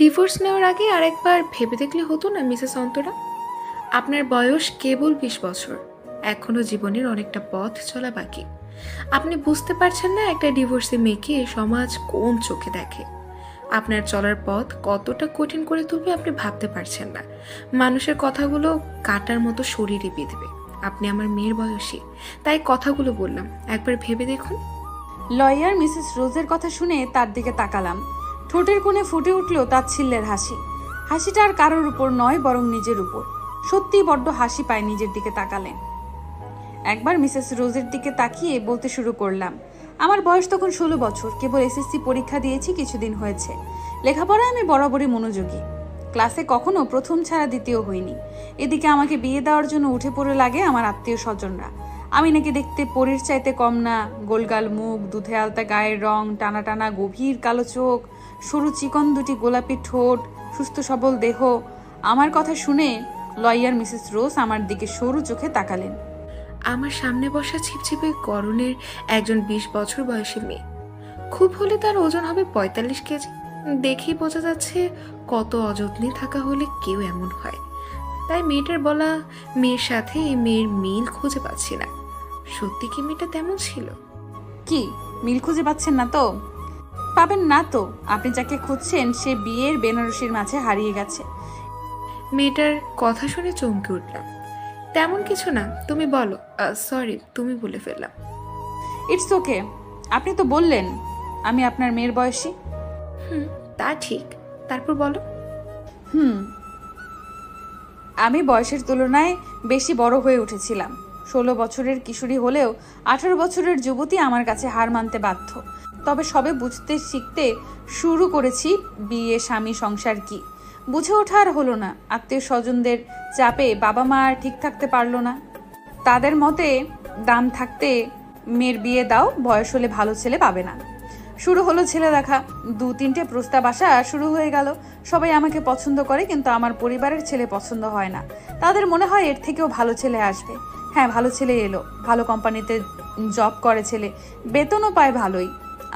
Divorce নেওয়ার আগে আরেকবার ভেবে দেখলে হতো না মিসেস অন্তরা? আপনার বয়স কেবল 20 বছর, এখনো জীবনের অনেকটা পথ চলা বাকি। আপনি বুঝতে পারছেন না একটা ডিভোর্সি মেয়েকে সমাজ কোন চোখে দেখে। আপনার চলার পথ কতটা কঠিন করে তুলবে আপনি ভাবতে পারছেন না। মানুষের কথাগুলো কাটার মতো শরীরে বিঁধবে। আপনি আমার মেয়ের বয়সী, তাই কথাগুলো বললাম, একবার ভেবে দেখুন। লয়ার মিসেস রোজের কথা শুনে তার দিকে তাকালাম। ঠোঁটের কোণে ফুটে উঠল তাচ্ছিল্যের হাসি। হাসিটা আর কারোর উপর নয়, বরং নিজের উপর। সত্যিই বড্ড হাসি পায় নিজের দিকে তাকালেন। একবার মিসেস রোজের দিকে তাকিয়ে বলতে শুরু করলাম, আমার বয়স তখন 16 বছর, কেবল এসএসসি পরীক্ষা দিয়েছি কিছুদিন হয়েছে। লেখাপড়ায় আমি বরাবরই মনোযোগী, ক্লাসে কখনো প্রথম ছাড়া দ্বিতীয় হইনি। এদিকে আমাকে বিয়ে দেওয়ার জন্য উঠে পড়ে লাগে আমার আত্মীয় স্বজনরা। আমি নাকি দেখতে পরীর চাইতে কম না, গোলগাল মুখ, দুধে আলতা গায়ের রং, টানা টানা গভীর কালো চোখ, সরু চিকন দুটি গোলাপি ঠোঁট, সুস্থ সবল দেহ। আমার কথা শুনে লয়ার মিসেস রোজ আমার দিকে সরু চোখে তাকালেন। আমার সামনে বসা ছিপছিপে গড়নের একজন 20 বছর বয়সী মেয়ে, খুব হলে তার ওজন হবে 45 কেজি। দেখেই বোঝা যাচ্ছে কত অযত্নে থাকা হলে কেউ এমন হয়। তাই মেয়েটার বলা মেয়ের সাথে এই মেয়ের মিল খুঁজে পাচ্ছি না। সত্যি কি মেয়েটা তেমন ছিল? কি মিল খুঁজে পাচ্ছেন না তো? পাবেন না তো। আপনি যাকে খুঁজছেন সে বিয়ের বেনারসির মাঝে হারিয়ে গেছে। মেয়েটার কথা শুনে চমকে উঠলাম। তেমন কিছু না, তুমি বলো। সরি, তুমি বলে ফেললাম। It's okay. আপনি তো বললেন আমি আপনার মেয়ের বয়সী। তা ঠিক, তারপর বলো। আমি বয়সের তুলনায় বেশি বড় হয়ে উঠেছিলাম। 16 বছরের কিশোরী হলেও 18 বছরের যুবতী আমার কাছে হার মানতে বাধ্য। তবে সবে বুঝতে শিখতে শুরু করেছি বিয়ে, স্বামী, সংসার কি। বুঝে ওঠা আর হলো না। আত্মীয় স্বজনদের চাপে বাবা মা আর ঠিক থাকতে পারলো না। তাদের মতে দাম থাকতে মেয়ের বিয়ে দাও, বয়স হলে ভালো ছেলে পাবে না। শুরু হলো ছেলে দেখা। 2-3টে প্রস্তাব আসা শুরু হয়ে গেল। সবাই আমাকে পছন্দ করে, কিন্তু আমার পরিবারের ছেলে পছন্দ হয় না। তাদের মনে হয় এর থেকেও ভালো ছেলে আসবে। হ্যাঁ, ভালো ছেলে এলো। ভালো কোম্পানিতে জব করে ছেলে, বেতনও পায় ভালোই।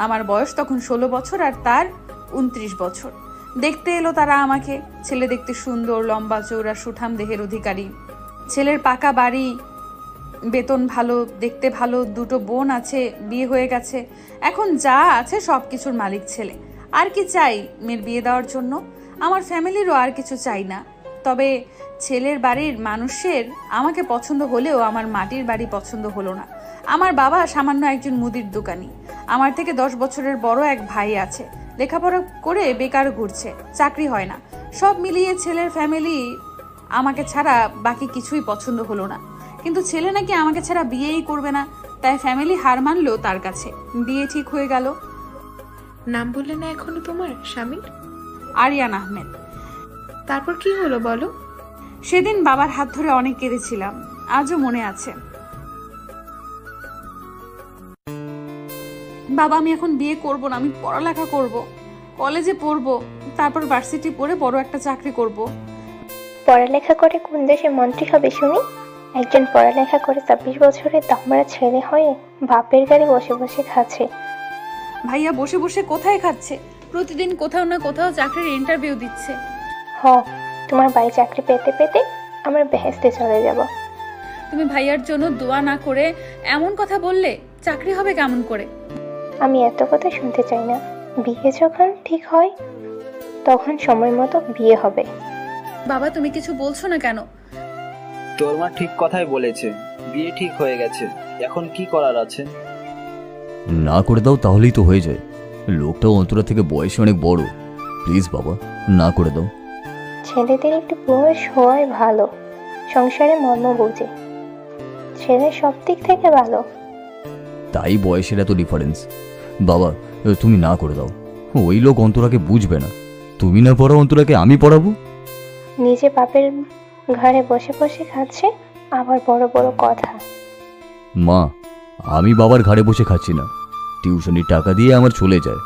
আমার বয়স তখন 16 বছর আর তার 29 বছর। দেখতে এলো তারা আমাকে। ছেলে দেখতে সুন্দর, লম্বা চৌড়া, সুঠাম দেহের অধিকারী। ছেলের পাকা বাড়ি, বেতন ভালো, দেখতে ভালো, 2টো বোন আছে, বিয়ে হয়ে গেছে। এখন যা আছে সবকিছুর মালিক ছেলে। আর কি চাই মেয়ের বিয়ে দেওয়ার জন্য? আমার ফ্যামিলিরও আর কিছু চাই না। তবে ছেলের বাড়ির মানুষের আমাকে পছন্দ হলেও আমার মাটির বাড়ি পছন্দ হলো না। আমার বাবা সামান্য একজন মুদির দোকানি। আমার থেকে 10 বছরের বড় এক ভাই আছে, লেখাপড়া করে বেকার ঘুরছে, চাকরি হয় না। সব মিলিয়ে ছেলের ফ্যামিলি আমাকে ছাড়া বাকি কিছুই পছন্দ হলো না। কিন্তু ছেলে নাকি আমাকে ছাড়া বিয়েই করবে না, তাই ফ্যামিলি হার মানলো তার কাছে। বিয়ে ঠিক হয়ে গেল। নাম বললে না এখনো তোমার স্বামীর? আরিয়ান আহমেদ। তারপর কি হলো বলো। সেদিন বাবার হাত ধরে অনেক কেঁদেছিলাম, আজও মনে আছে। বাবা, আমি এখন বিয়ে করব না, আমি পড়ালেখা করব, কলেজে পড়ব, তারপর ভার্সিটি পড়ে বড় একটা চাকরি করব। পড়ালেখা করে কোন দেশের মন্ত্রী হবে শুনি? একজন পড়ালেখা করে 26 বছরের দামড়া ছেলে হয়ে বাপের গাড়ি বসে বসে খাচ্ছে। ভাইয়া বসে বসে কোথায় খাচ্ছে? প্রতিদিন কোথাও না কোথাও চাকরির ইন্টারভিউ দিচ্ছে। তোমার ভাই চাকরি পেতে পেতে আমার বেহেস্তে চলে যাব। তুমি ভাইয়ার জন্য দোয়া না করে এমন কথা বললে? চাকরি হবে কেমন করে? আমি এত কথা শুনতে চাই না। বিয়ে যখন ঠিক হয় তখন সময় মতো বিয়ে হবে। বাবা, তুমি কিছু বলছো না কেন? তোর মা ঠিক কথাই বলেছে, বিয়ে ঠিক হয়ে গেছে, এখন কি করার আছে? না করে দাও, তাহলেই তো হয়ে যায়। লোকটাও অন্তরা থেকে বয়সে অনেক বড়। প্লিজ বাবা, না করে দাও। ছেলেদের একটু বয়স হওয়াই ভালো, সংসারে মর্ম বোঝে। ছেলে সব দিক থেকে ভালো, তাই বয়সের এত ডিফারেন্স। বাবা, তুমি না করে দাও। ওই লোক অন্তরাকে বুঝবে না। তুমি না পড়াও অন্তরাকে, আমি পড়াবো। নিজে বাপের ঘরে বসে বসে খাচ্ছে, আবার বড় বড় কথা। মা, আমি বাবার ঘাড়ে বসে খাচ্ছি না। টিউশনির টাকা দিয়ে আমার চলে যায়।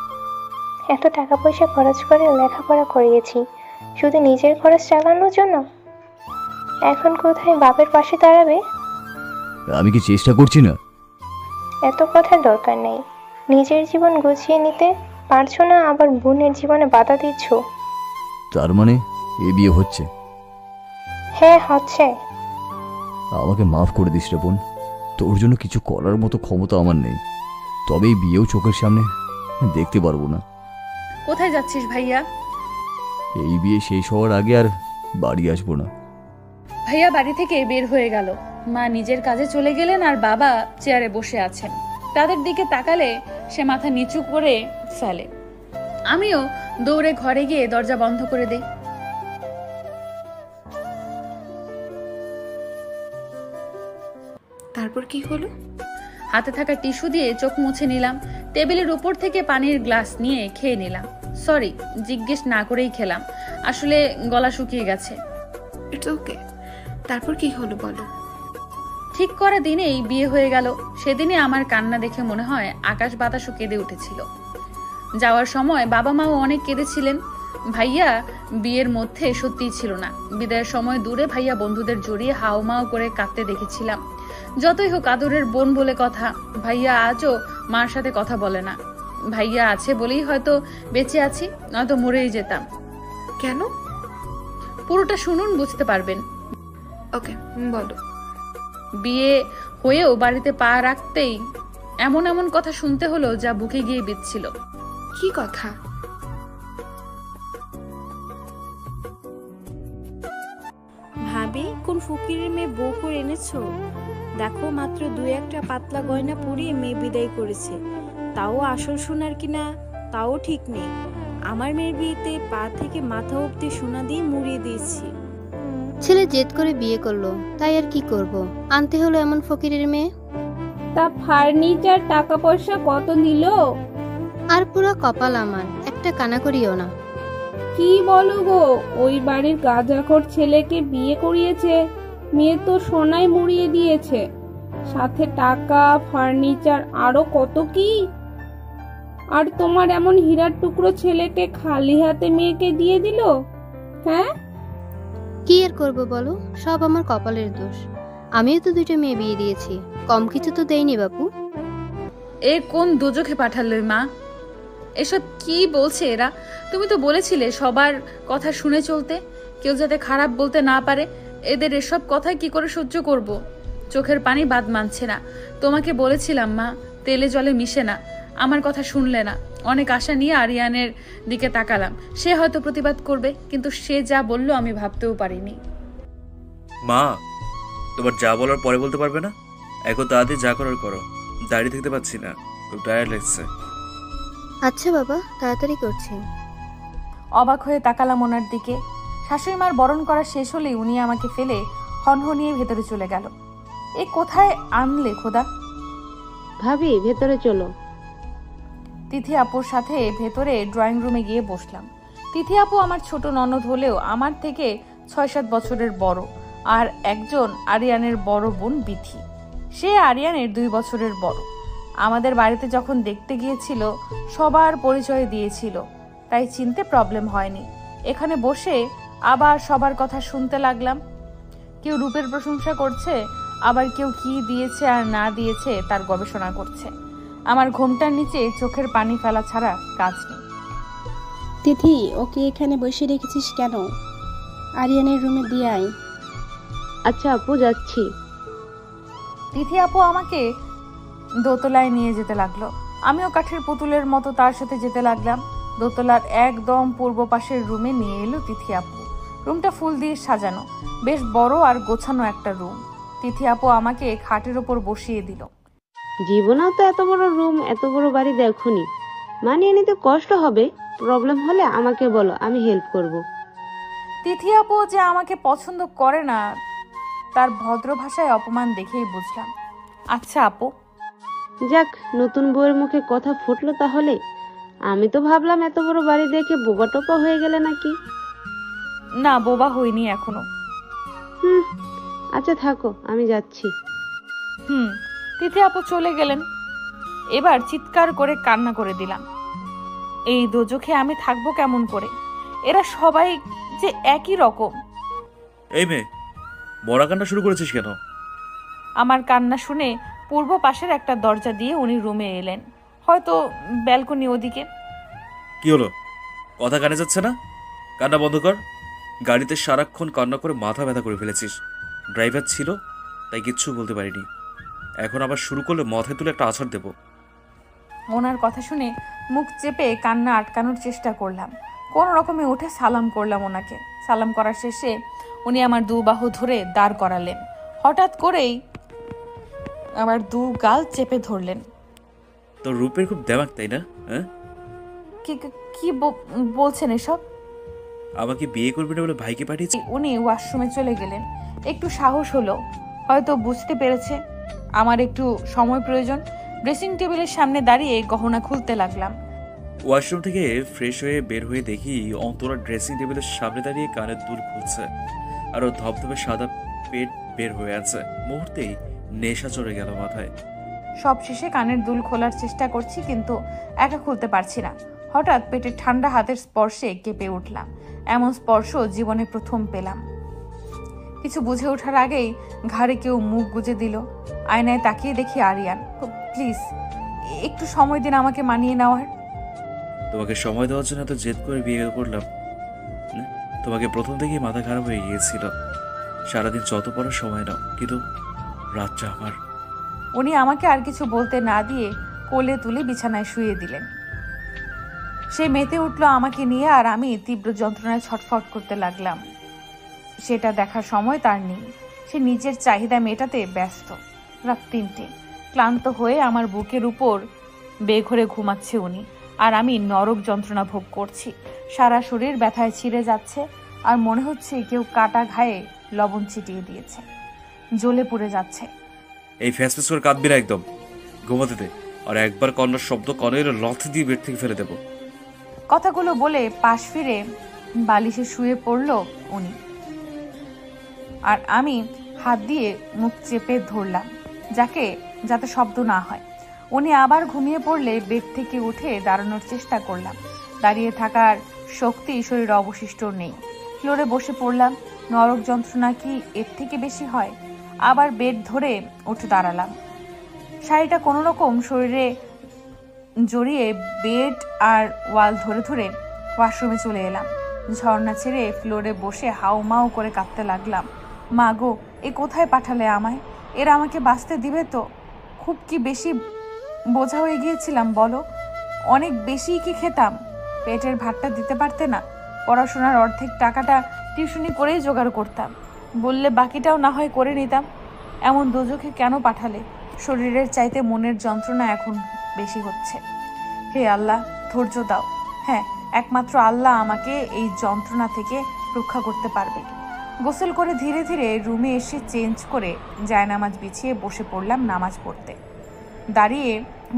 এত টাকা পয়সা খরচ করে লেখাপড়া করিয়েছি শুধু নিজের খরচ চালানোর জন্য। এখন কোথায় বাপের পাশে দাঁড়াবে? আমি কি চেষ্টা করছি না? এত কথার দরকার নেই। নিজের জীবন গুছিয়ে নিতে পারছো না, আবার বোনের জীবনে বাধা দিচ্ছ। তার মানে এ বিয়ে হচ্ছে? হ্যাঁ হচ্ছে। আমাকে মাফ করে দিস রে বোন, তোর জন্য কিছু করার মতো ক্ষমতা আমার নেই, তবে এই বিয়েও চোখের সামনে দেখতে পারবো না। কোথায় যাচ্ছিস ভাইয়া? এই বিয়ে শেষ হওয়ার আগে আর বাড়ি আসবো না। ভাইয়া বাড়ি থেকে বের হয়ে গেল। মা নিজের কাজে চলে গেলেন আর বাবা চেয়ারে বসে আছেন। তাদের দিকে তাকালে সে মাথা নিচু করে ফেলে। আমিও দৌড়ে ঘরে গিয়ে দরজা বন্ধ করে দেই। তারপর কি হলো? হাতে থাকা টিস্যু দিয়ে চোখ মুছে নিলাম। টেবিলের উপর থেকে পানির গ্লাস নিয়ে খেয়ে নিলাম। সরি, জিজ্ঞেস না করেই খেলাম, আসলে গলা শুকিয়ে গেছে। It's okay. তারপর কি হলো বলো। ঠিক করা দিনেই বিয়ে হয়ে গেল। সেদিনে আমার কান্না দেখে মনে হয় আকাশ বাতাসও কেঁদে উঠেছিল। যাওয়ার সময় বাবা মাও অনেক কেঁদেছিলেন। ভাইয়া বিয়ের মধ্যে সত্যিই ছিল না। বিদায়ের সময় দূরে ভাইয়া বন্ধুদের জড়িয়ে হাউমাউ করে কাঁদতে দেখেছিলাম। যতই হোক আদরের বোন বলে কথা, ভাইয়া আজও মার সাথে কথা বলে না। ভাইয়া আছে বলেই হয়তো বেঁচে আছি, নয়তো মরেই যেতাম। কেন? পুরোটা শুনুন, বুঝতে পারবেন। ওকে, বলো। বিয়ে হয়েও বাড়িতে পা রাখতেই এমন এমন কথা শুনতে হলো যা বুকে গিয়ে বিঁধছিল। কি কথা? ভাবি, কোন ফকিরের মেয়ে বউ করে এনেছো? দেখো, মাত্র 2-1টা পাতলা গয়না পরিয়ে মেয়ে বিদায় করেছে, তাও আসল সোনার কিনা তাও ঠিক নেই। আমার মেয়ের বিয়েতে পা থেকে মাথা অবধি সোনা দিয়ে মুড়িয়ে দিয়েছি। ছেলে জেদ করে বিয়ে করলো, তাই আর কি করব, আনতে হলো এমন ফকিরের মেয়ে। তা ফার্নিচার টাকা পয়সা কত দিল? আর পুরো কপাল আমার, একটা কানা করিও না। কি বলো গো, ওই বাড়ির গাঁজাখোর ছেলেকে বিয়ে করিয়েছে, মেয়ে তো সোনায় মুড়িয়ে দিয়েছে, সাথে টাকা, ফার্নিচার, আরো কত কি। আর তোমার এমন হীরার টুকরো ছেলেকে খালি হাতে মেয়েকে দিয়ে দিল। হ্যাঁ, কি আর করবো বলো, সব আমার কপালের দোষ। আমিও তো 2টা মেয়ে বিয়ে দিয়েছি, কম কিছু তো দেইনি বাপু। এ কোন দোজখে পাঠালে মা? এসব কি বলছে এরা? তুমি তো বলেছিলে সবার কথা শুনে চলতে, কেউ যাতে খারাপ বলতে না পারে। এদের এসব কথা কি করে সহ্য করব? চোখের পানি বাদ মানছে না। তোমাকে বলেছিলাম মা, তেলে জলে মিশে না। আমার কথা শুনলে না। অনেক আশা নিয়ে আরিয়ানের দিকে তাকালাম। সে হয়তো প্রতিবাদ করবে, কিন্তু সে যা বলল আমি ভাবতেও পারিনি। মা, তোমার যা বলার পরে বলতে পারবে না? এখন তাড়াতাড়ি যা করার করো, দাঁড়িয়ে থাকতে পারছি না, খুব টায়ার্ড লাগছে। আচ্ছা বাবা, তাড়াতাড়ি করছি। অবাক হয়ে তাকালাম ওনার দিকে। শাশুড়ি মার বরণ করা শেষ হলেই উনি আমাকে ফেলে হনহনিয়ে ভেতরে চলে গেল। এ কোথায় আনলে খোদা? ভাবি ভেতরে চলো। তিথি আপুর সাথে ভেতরে ড্রয়িং রুমে গিয়ে বসলাম। তিথি আপু আমার ছোট ননদ হলেও আমার থেকে 6-7 বছরের বড়। আর একজন আরিয়ানের বড় বোন বিথি, সে আরিয়ানের 2 বছরের বড়। আমাদের বাড়িতে যখন দেখতে গিয়েছিল সবার পরিচয় দিয়েছিল, তাই চিনতে প্রবলেম হয়নি। এখানে বসে আবার সবার কথা শুনতে লাগলাম। কেউ রূপের প্রশংসা করছে, আবার কেউ কি দিয়েছে আর না দিয়েছে তার গবেষণা করছে। আমার ঘোমটার নিচে চোখের পানি ফেলা ছাড়া কাজ নেই। তিথি, ওকে এখানে বসে রেখেছিস কেন? আরিয়ানের রুমে দিয়ে আয়। আচ্ছা আপু, যাচ্ছি। তিথি আপু আমাকে দোতলায় নিয়ে যেতে লাগলো। আমিও কাঠের পুতুলের মতো তার সাথে যেতে লাগলাম। দোতলার একদম পূর্ব পাশের রুমে নিয়ে এলো তিথি আপু। রুমটা ফুল দিয়ে সাজানো, বেশ বড় আর গোছানো একটা রুম। তিথি আপু আমাকে খাটের ওপর বসিয়ে দিল। জীবনেও তো এত বড় রুম, এত বড় বাড়ি দেখোনি, মানিয়ে নিতে কষ্ট হবে। প্রবলেম হলে আমাকে বলো, আমি হেল্প করব। তিথি আপু যে আমাকে পছন্দ করে না তার ভদ্র ভাষায় অপমান দেখেই বুঝলাম। আচ্ছা আপু। যাক, নতুন বউয়ের মুখে কথা ফুটলো তাহলে। আমি তো ভাবলাম এত বড় বাড়ি দেখে বোবা টোপা হয়ে গেলে নাকি। না, বোবা হইনি এখনো। আচ্ছা থাকো, আমি যাচ্ছি। তিথি আপু চলে গেলেন। এবার চিৎকার করে কান্না করে দিলাম। এই দোজখে আমি থাকবো কেমন করে? এরা সবাই যে একই রকম। এই মেয়ে, বড় কান্না শুরু করেছিস কেন? আমার কান্না শুনে পূর্ব পাশের একটা দরজা দিয়ে উনি রুমে এলেন, হয়তো ব্যালকনি ওদিকে। কি হলো, কথা কানে যাচ্ছে না? কান্না বন্ধ কর। গাড়িতে সারাক্ষণ কান্না করে মাথা ব্যথা করে ফেলেছিস। ড্রাইভার ছিল তাই কিচ্ছু বলতে পারিনি, এখন আবার শুরু করলে মাথায় তুলে একটা আছাড় দেবো। ওনার কথা শুনে মুখ চেপে কান্না আটকানোর চেষ্টা করলাম। কোনো রকমে উঠে সালাম করলাম ওনাকে। সালাম করার শেষে উনি আমার দু বাহু ধরে দাঁড় করালেন। হঠাৎ করেই আমার দু গাল চেপে ধরলেন। তোর রূপের খুব দেমাক, তাই না? হ্যাঁ, কি কি বলছেন এসব? আমাকে বিয়ে করবি না বলে ভাইকে পাঠিয়েছি। উনি ওয়াশরুমে চলে গেলেন। একটু সাহস হলো, হয়তো বুঝতে পেরেছে আমার একটু সময় প্রয়োজন। ড্রেসিং টেবিলের সামনে দাঁড়িয়ে গহনা খুলতে লাগলাম। ওয়াশরুম থেকে ফ্রেশ হয়ে বের হয়ে দেখি অন্তরা ড্রেসিং টেবিলের সামনে দাঁড়িয়ে কানের দুল খুলছে, আর ও ধবধবে সাদা পেট বের হয়ে আছে। মুহূর্তেই নেশা চড়ে গেল মাথায়। সব শেষে কানের দুল খোলার চেষ্টা করছি, কিন্তু একা খুলতে পারছি না। হঠাৎ পেটের ঠান্ডা হাতের স্পর্শে কেঁপে উঠলাম। এমন স্পর্শ জীবনে প্রথম পেলাম। কিছু বুঝে ওঠার আগেই ঘাড়ে কেউ মুখ গুজে দিল। আয়নায় তাকিয়ে দেখি আরিয়ান। প্লিজ একটু সময় দিন আমাকে মানিয়ে নেওয়ার। তোমাকে সময় দেওয়ার জন্য এত জেদ করে বিয়ে করলাম? তোমাকে প্রথম থেকেই মাথা খারাপ হয়ে গিয়েছিল। সারাদিন যত পড়ার সময় নাও, কিন্তু রাতটা আমার। উনি আমাকে আর কিছু বলতে না দিয়ে কোলে তুলে বিছানায় শুয়ে দিলেন। সে মেতে উঠল আমাকে নিয়ে, আর আমি তীব্র যন্ত্রণায় ছটফট করতে লাগলাম। সেটা দেখার সময় তার নেই। সে নিজের চাহিদা মেটাতে ব্যস্ত। রাত 3টে। ক্লান্ত হয়ে আমার বুকের উপর বেঘরে ঘুমাচ্ছে উনি, আর আমি নরক যন্ত্রণা ভোগ করছি। সারা শরীর ব্যথায় ছিঁড়ে যাচ্ছে, আর মনে হচ্ছে কেউ কাটা ঘায়ে লবণ ছিটিয়ে দিয়েছে। জ্বলে পুড়ে যাচ্ছে। এই ফ্যাসফ্যাস করে কাঁদবি না, একদম ঘুমাতে দে। আর একবার কন্যার শব্দ কনে এলে লথ দিয়ে বেড থেকে ফেলে দেবো। কথাগুলো বলে পাশ ফিরে বালিশে শুয়ে পড়ল উনি, আর আমি হাত দিয়ে মুখ চেপে ধরলাম যাতে শব্দ না হয়। উনি আবার ঘুমিয়ে পড়লে বেড থেকে উঠে দাঁড়ানোর চেষ্টা করলাম। দাঁড়িয়ে থাকার শক্তি শরীরে অবশিষ্ট নেই। ফ্লোরে বসে পড়লাম। নরক যন্ত্রণা কি এর থেকে বেশি হয়? আবার বেড ধরে উঠে দাঁড়ালাম। শাড়িটা কোনো রকম শরীরে জড়িয়ে বেড আর ওয়াল ধরে ধরে ওয়াশরুমে চলে এলাম। ঝর্ণা ছেড়ে ফ্লোরে বসে হাউমাউ করে কাঁদতে লাগলাম। মা গো, এ কোথায় পাঠালে আমায়? এরা আমাকে বাঁচতে দিবে তো? খুব কি বেশি বোঝা হয়ে গিয়েছিলাম বলো? অনেক বেশি কি খেতাম? পেটের ভাতটা দিতে পারতে না? পড়াশোনার অর্ধেক টাকাটা টিউশনি করেই জোগাড় করতাম। বললে বাকিটাও না হয় করে নিতাম। এমন দোজখে কেন পাঠালে? শরীরের চাইতে মনের যন্ত্রণা এখন বেশি হচ্ছে। হে আল্লাহ, ধৈর্য দাও। হ্যাঁ, একমাত্র আল্লাহ আমাকে এই যন্ত্রণা থেকে রক্ষা করতে পারবে। গোসল করে ধীরে ধীরে রুমে এসে চেঞ্জ করে জায়নামাজ বিছিয়ে বসে পড়লাম নামাজ পড়তে। দাঁড়িয়ে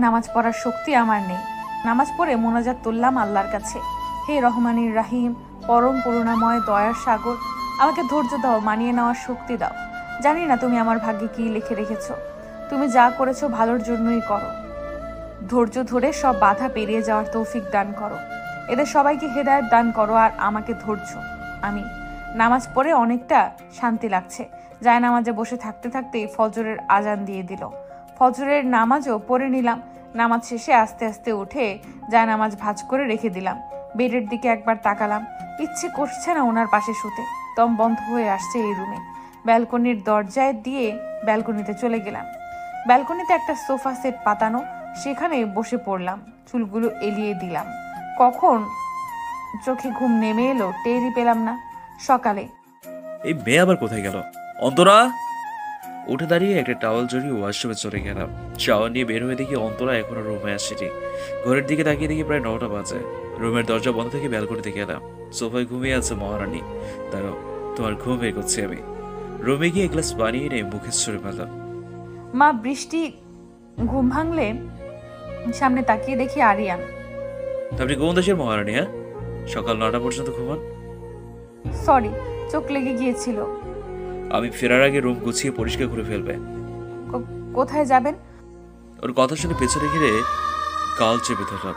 নামাজ পড়ার শক্তি আমার নেই। নামাজ পড়ে মোনাজাত তুললাম আল্লাহর কাছে। হে রহমানির রাহিম, পরম করুণাময় দয়ার সাগর, আমাকে ধৈর্য দাও, মানিয়ে নেওয়ার শক্তি দাও। জানি না তুমি আমার ভাগ্যে কি লিখে রেখেছো। তুমি যা করেছো ভালোর জন্যই করো। ধৈর্য ধরে সব বাধা পেরিয়ে যাওয়ার তৌফিক দান করো। এদের সবাইকে হেদায়েত দান করো, আর আমাকে ধৈর্য। আমি নামাজ পড়ে অনেকটা শান্তি লাগছে। জায়নামাজে বসে থাকতে থাকতেই ফজরের আজান দিয়ে দিল। ফজরের নামাজও পড়ে নিলাম। নামাজ শেষে আস্তে আস্তে উঠে জায়নামাজ ভাঁজ করে রেখে দিলাম। বেডের দিকে একবার তাকালাম। ইচ্ছে করছে না ওনার পাশে শুতে। দম বন্ধ হয়ে আসছে এই রুমে। ব্যালকনির দরজায় দিয়ে ব্যালকনিতে চলে গেলাম। ব্যালকনিতে একটা সোফা সেট পাতানো, সেখানে বসে পড়লাম। চুলগুলো এলিয়ে দিলাম। কখন চোখে ঘুম নেমে এলো টেরই পেলাম না। সকালে এই মেয়ে আবার কোথায় গেল? অন্তরা! উঠে দাঁড়িয়ে একটা টাওয়াল জড়িয়ে ওয়াশরুমে চলে গেলাম। শাওয়ার নিয়ে বের হয়ে দেখি অন্তরা এখনো রুমে আসেনি। ঘরের দিকে তাকিয়ে দেখি প্রায় 9টা বাজে। রুমের দরজা বন্ধ থেকে ব্যালকনিতে গেলাম। সোফায় ঘুমিয়ে আছে মহারানী। দাঁড়াও, তোমার ঘুম বের করছি আমি। রুমে গিয়ে এক গ্লাস পানি এনে মুখে ছুঁড়ে ফেললাম। মা, বৃষ্টি। ঘুম ভাঙলে সামনে তাকিয়ে দেখি আরিয়ান। আপনি কোন দেশের মহারানী? হ্যাঁ, সকাল 9টা পর্যন্ত ঘুমান? সরি, চোখ লেগে গিয়েছিল। আমি ফেরার আগে রুম গুছিয়ে পরিষ্কার করে ফেলবে। কোথায় যাবেন? ওর কথা শুনে পেছনে ঘিরে কাল চেপে ধরলাম।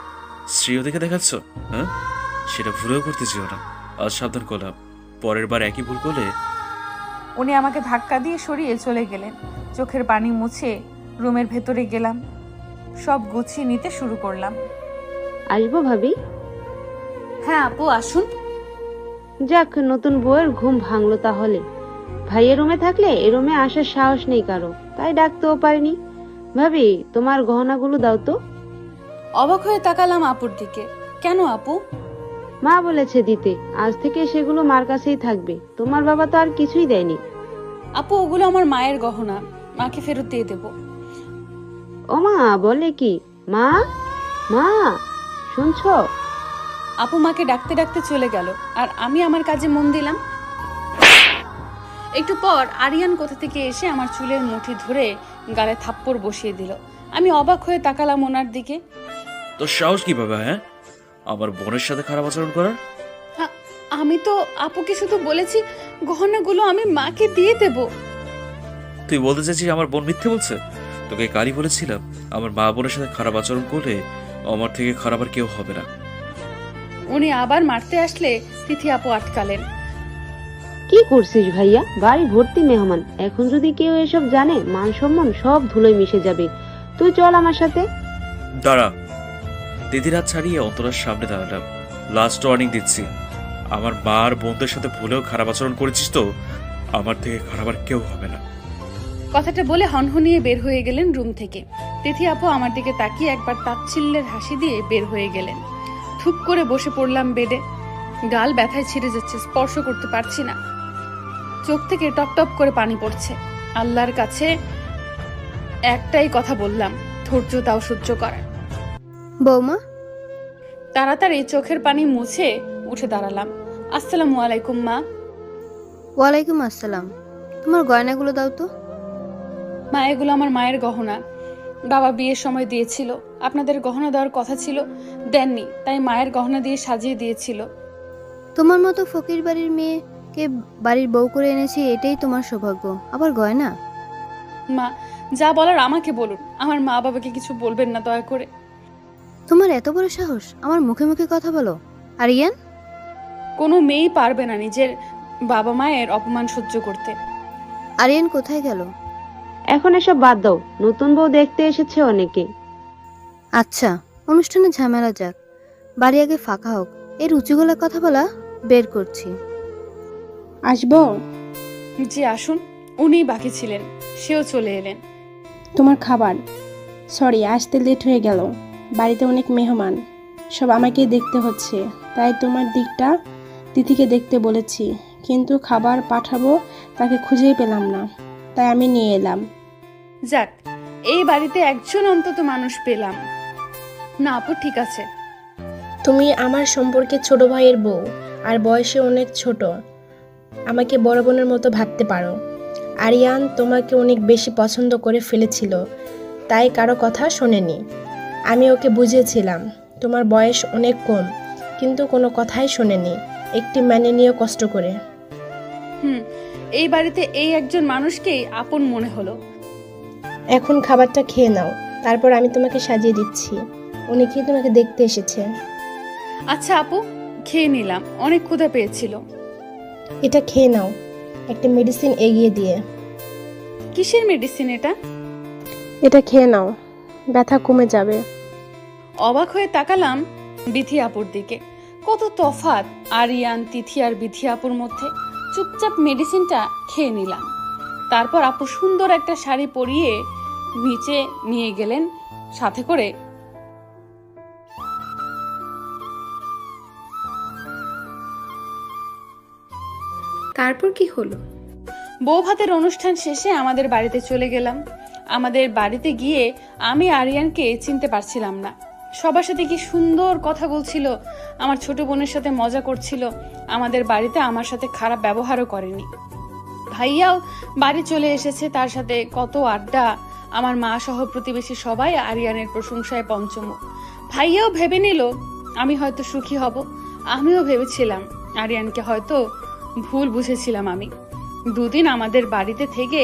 স্ত্রীও দেখে দেখাচ্ছ? হ্যাঁ, সেটা ভুলেও করতে চেও না। আজ সাবধান করলাম, পরের বার একই ভুল করলে। উনি আমাকে ধাক্কা দিয়ে সরিয়ে চলে গেলেন। চোখের পানি মুছে রুমের ভেতরে গেলাম। সব গুছিয়ে নিতে শুরু করলাম। আসবো ভাবি? হ্যাঁ আপু, আসুন। যাক, নতুন বউয়ের ঘুম ভাঙলো তাহলে। ভাইয়ের রুমে থাকলে এ রুমে আসার সাহস নেই কারো, তাই ডাকতেও পারিনি। ভাবি, তোমার গহনাগুলো দাও তো। অবাক হয়ে তাকালাম আপুর দিকে। কেন আপু? মা বলেছে দিতে, আজ থেকে সেগুলো মার কাছেই থাকবে। তোমার বাবা তো আর কিছুই দেয়নি। আপু, ওগুলো আমার মায়ের গহনা, মাকে ফেরত দিয়ে দেব। ও মা, বলে কি? মা, মা, শুনছো? আপু মাকে ডাকতে ডাকতে চলে গেল, আর আমি আমার কাজে মন দিলাম। একটু পর আরিয়ান কোথা থেকে এসে আমার চুলের মুঠি ধরে গালে থাপ্পড় বসিয়ে দিল। আমি অবাক হয়ে তাকালাম ওনার দিকে। তোর সাহস কিভাবে, হ্যাঁ, আমার বোনের সাথে খারাপ আচরণ করার? আমি তো আপুকে শুধু বলেছি গহনাগুলো আমি মাকে দিয়ে দেব। তুই বলতে চাইছিস আমার বোন মিথ্যে বলছে? তোকে কালই বলেছিলাম আমার মা বোনের সাথে খারাপ আচরণ করলে আমার থেকে খারাপ আর কেউ হবে না। উনি আবার মারতে আসলে তিথি আপু আটকালেন। কি করছিস ভাইয়া? বাড়ি ভর্তি মেহমান, এখন যদি কেউ এসব জানে, মান সম্মান সব ধুলোয় মিশে যাবে। তুই চল আমার সাথে। দাঁড়া। দিদির হাত ছাড়িয়ে অন্তরার সামনে দাঁড়ালাম। লাস্ট ওয়ার্নিং দিচ্ছি, আমার মা আর বোনদের সাথে ভুলেও খারাপ আচরণ করেছিস তো আমার থেকে খারাপ আর কেউ হবে না। কথাটা বলে হনহনিয়ে বের হয়ে গেলেন রুম থেকে। তিথি আপু আমার দিকে তাকিয়ে একবার তাচ্ছিল্যের হাসি দিয়ে বের হয়ে গেলেন। থুপ করে বসে পড়লাম বেডে। গাল ব্যথায় ছিঁড়ে যাচ্ছে, স্পর্শ করতে পারছি না। চোখ থেকে টপ টপ করে পানি পড়ছে। আল্লাহর কাছে একটাই কথা বললাম, ধৈর্য দাও সহ্য করার। বৌমা, তাড়াতাড়ি চোখের পানি মুছে উঠে দাঁড়ালাম। আসসালামু আলাইকুম মা। ওয়ালাইকুম আসসালাম। তোমার গয়নাগুলো দাও তো। মা, এগুলো আমার মায়ের গহনা, বাবা বিয়ের সময় দিয়েছিল। আপনাদের গহনা দেওয়ার কথা ছিল, দেননি, তাই মায়ের গহনা দিয়ে সাজিয়ে দিয়েছিল। তোমার মতো ফকির বাড়ির মেয়েকে বাড়ির বউ করে এনেছি, এটাই তোমার সৌভাগ্য। আবার গয়না? মা, যা বলার আমাকে বলুন, আমার মা বাবাকে কিছু বলবেন না দয়া করে। তোমার এত বড় সাহস, আমার মুখে মুখে কথা বলো? আরিয়ান, কোনো মেয়েই পারবে না নিজের বাবা মায়ের অপমান সহ্য করতে। আরিয়ান কোথায় গেল? এখন এসব বাদ দাও, নতুন বউ দেখতে এসেছে অনেকে। আচ্ছা, অনুষ্ঠানে ঝামেলা যাক, বাড়ি আগে ফাঁকা হোক। এই রুচি গলা কথা বলা বের করছি। আসবো? জি আসুন। উনি বাকি ছিলেন, সেও চলে এলেন। তোমার খাবার। সরি, আসতে লেট হয়ে গেল। বাড়িতে অনেক মেহমান, সব আমাকেই দেখতে হচ্ছে, তাই তোমার দিকটা তিথিকে দেখতে বলেছি, কিন্তু খাবার পাঠাবো তাকে খুঁজেই পেলাম না, তাই আমি নিয়ে এলাম। যাক, এই বাড়িতে একজন অন্তত মানুষ পেলাম। না আপু, ঠিক আছে। তুমি আমার সম্পর্কে ছোট ভাইয়ের বউ, আর বয়সে অনেক ছোট। আমাকে বড় বোনের মতো ভাবতে পারো। আরিয়ান তোমাকে অনেক বেশি পছন্দ করে ফেলেছিল, তাই কারো কথা শোনেনি। আমি ওকে বুঝিয়েছিলাম তোমার বয়স অনেক কম, কিন্তু কোনো কথাই শোনেনি, একটি মেনে নিয়ে কষ্ট করে। এই বাড়িতে এই একজন মানুষকেই আপন মনে হলো। এখন খাবারটা খেয়ে নাও, তারপর আমি তোমাকে সাজিয়ে দিচ্ছি। অনেকেই তোমাকে দেখতে এসেছে। আচ্ছা আপু, খেয়ে নিলাম, অনেক ক্ষুধা পেয়েছিল। এটা খেয়ে নাও, একটা মেডিসিন এগিয়ে দিয়ে। কিসের মেডিসিন এটা? এটা খেয়ে নাও, ব্যথা কমে যাবে। অবাক হয়ে তাকালাম বিথি আপুর দিকে। কত তফাৎ আরিয়ান, তিথি আর বিথি আপুর মধ্যে। চুপচাপ মেডিসিনটা খেয়ে নিলাম। তারপর আপু সুন্দর একটা শাড়ি পরিয়ে নিচে নিয়ে গেলেন, সাথে করে তারপর কি হলো? বউ ভাতের অনুষ্ঠান শেষে আমাদের বাড়িতে চলে গেলাম। আমাদের বাড়িতে গিয়ে আমি আরিয়ানকে চিনতে পারছিলাম না। সবার সাথে কি সুন্দর কথা বলছিল, আমার ছোট বোনের সাথে মজা করছিল। আমাদের বাড়িতে আমার সাথে খারাপ ব্যবহারও করেনি। ভাইয়াও বাড়ি চলে এসেছে, তার সাথে কত আড্ডা। আমার মা সহ প্রতিবেশী সবাই আরিয়ানের প্রশংসায় পঞ্চমুখ। ভাইয়াও ভেবে নিল আমি হয়তো সুখী হব। আমিও ভেবেছিলাম আরিয়ানকে হয়তো ভুল বুঝেছিলাম আমি। দুদিন আমাদের বাড়িতে থেকে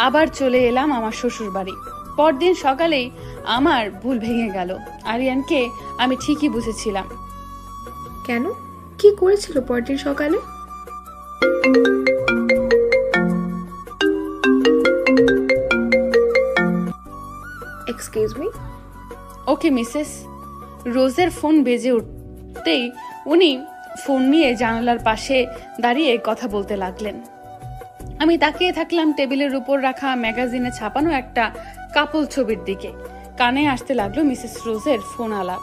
আবার চলে এলাম আমার শ্বশুর বাড়ি। পরদিন সকালেই আমার ভুল ভেঙে গেল। আরিয়ানকে আমি ঠিকই বুঝেছিলাম। কেন? কি করেছিল পরদিন সকালে? Excuse me. ওকে মিসেস। রোজের ফোন বেজে উঠতেই উনি ফোন নিয়ে জানালার পাশে দাঁড়িয়ে কথা বলতে লাগলেন। আমি তাকিয়ে থাকলাম টেবিলের উপর রাখা ম্যাগাজিনে ছাপানো একটা কাপল ছবির দিকে। কানে আসতে লাগলো মিসেস রোজের ফোন আলাপ।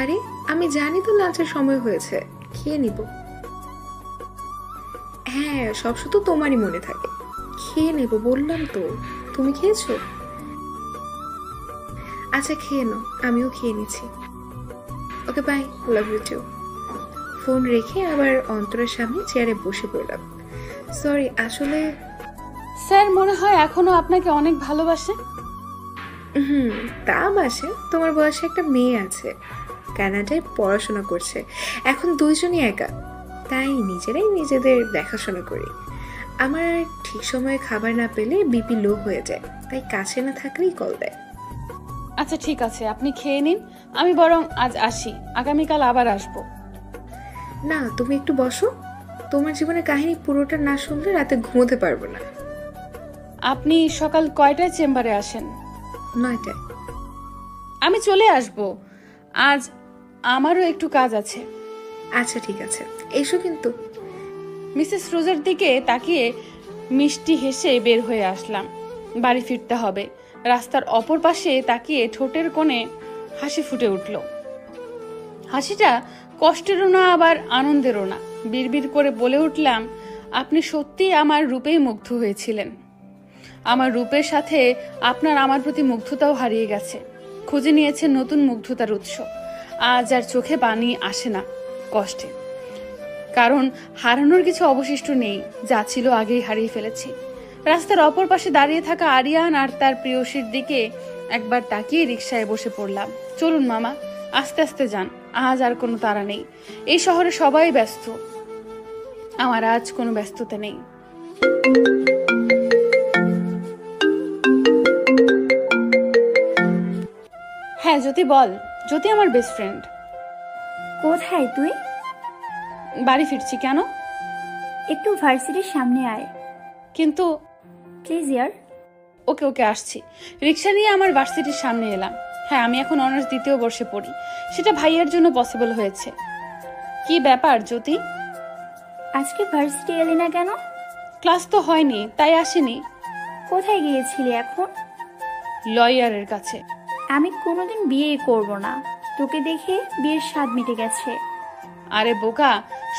আরে আমি জানি তো লাঞ্চের সময় হয়েছে, খেয়ে নিব। হ্যাঁ, সব শুধু তোমারই মনে থাকে। খেয়ে নেব বললাম তো। তুমি খেয়েছো? আচ্ছা খেয়ে নাও, আমিও খেয়ে নিচ্ছি। Okay bye, love you too. Phone রেখে আবার অন্তরের সামনে চেয়ারে বসে পড়লাম। সরি, আসলে স্যার মনে হয় এখনো আপনাকে অনেক ভালোবাসে। তা বাসে। তোমার বয়সে একটা মেয়ে আছে, কানাডায় পড়াশোনা করছে। এখন দুইজনই একা, তাই নিজেরাই নিজেদের দেখাশোনা করি। আমার ঠিক সময়ে খাবার না পেলে বিপি লো হয়ে যায়, তাই কাছে না থাকলেই কল দেয়। আচ্ছা ঠিক আছে, আপনি খেয়ে নিন। আমি বরং আজ আসি, আগামীকাল আবার আসবো। না, তুমি একটু বসো। তোমার জীবনের কাহিনী পুরোটা না শুনলে রাতে ঘুমোতে পারবো না। আপনি সকাল কয়টায় চেম্বারে আসেন? 9টায়। আমি চলে আসবো, আজ আমারও একটু কাজ আছে। আচ্ছা ঠিক আছে, এসো কিন্তু। মিসেস রোজের দিকে তাকিয়ে মিষ্টি হেসে বের হয়ে আসলাম। বাড়ি ফিরতে হবে। রাস্তার অপর পাশে তাকিয়ে ঠোঁটের কোণে হাসি ফুটে উঠল। হাসিটা কষ্টেরও না আবার আনন্দেরও না। বিড়বিড় করে বলে উঠলাম, আপনি সত্যিই আমার রূপেই মুগ্ধ হয়েছিলেন। আমার রূপের সাথে আপনার আমার প্রতি মুগ্ধতাও হারিয়ে গেছে। খুঁজে নিয়েছেন নতুন মুগ্ধতার উৎস। আজ আর চোখে পানি আসে না কষ্টে, কারণ হারানোর কিছু অবশিষ্ট নেই, যা ছিল আগেই হারিয়ে ফেলেছি। রাস্তার অপর পাশে দাঁড়িয়ে থাকা আরিয়ান আর তার প্রিয়সীর দিকে একবার তাকিয়ে রিকশায় বসে পড়লাম। চলুন মামা, আস্তে আস্তে যান, আজ আর কোনো তাড়া নেই। এই শহরে সবাই ব্যস্ত, আমার আজ কোনো ব্যস্ততা নেই। হ্যাঁ জ্যোতি বল। জ্যোতি আমার বেস্ট ফ্রেন্ড। কোথায় তুই? বাড়ি ফিরছি। কেন? একটু ভার্সিটির সামনে আয়। কিন্তু প্লিজ ইয়ার। ওকে ওকে আসছি। রিক্সা নিয়ে আমার ভার্সিটির সামনে এলাম। হ্যাঁ, আমি এখন অনার্স 2য় বর্ষে পড়ি। সেটা ভাইয়ের জন্য পসিবল হয়েছে। কি ব্যাপার জ্যোতি? আজকে ভার্সিটি এলি না কেন? ক্লাস তো হয়নি, তাই আসিনি। কোথায় গিয়েছিলি এখন? লয়ারের কাছে। আমি কোনোদিন বিয়েই করব না, তোকে দেখে বিয়ের স্বাদ মিটে গেছে। আরে বোকা,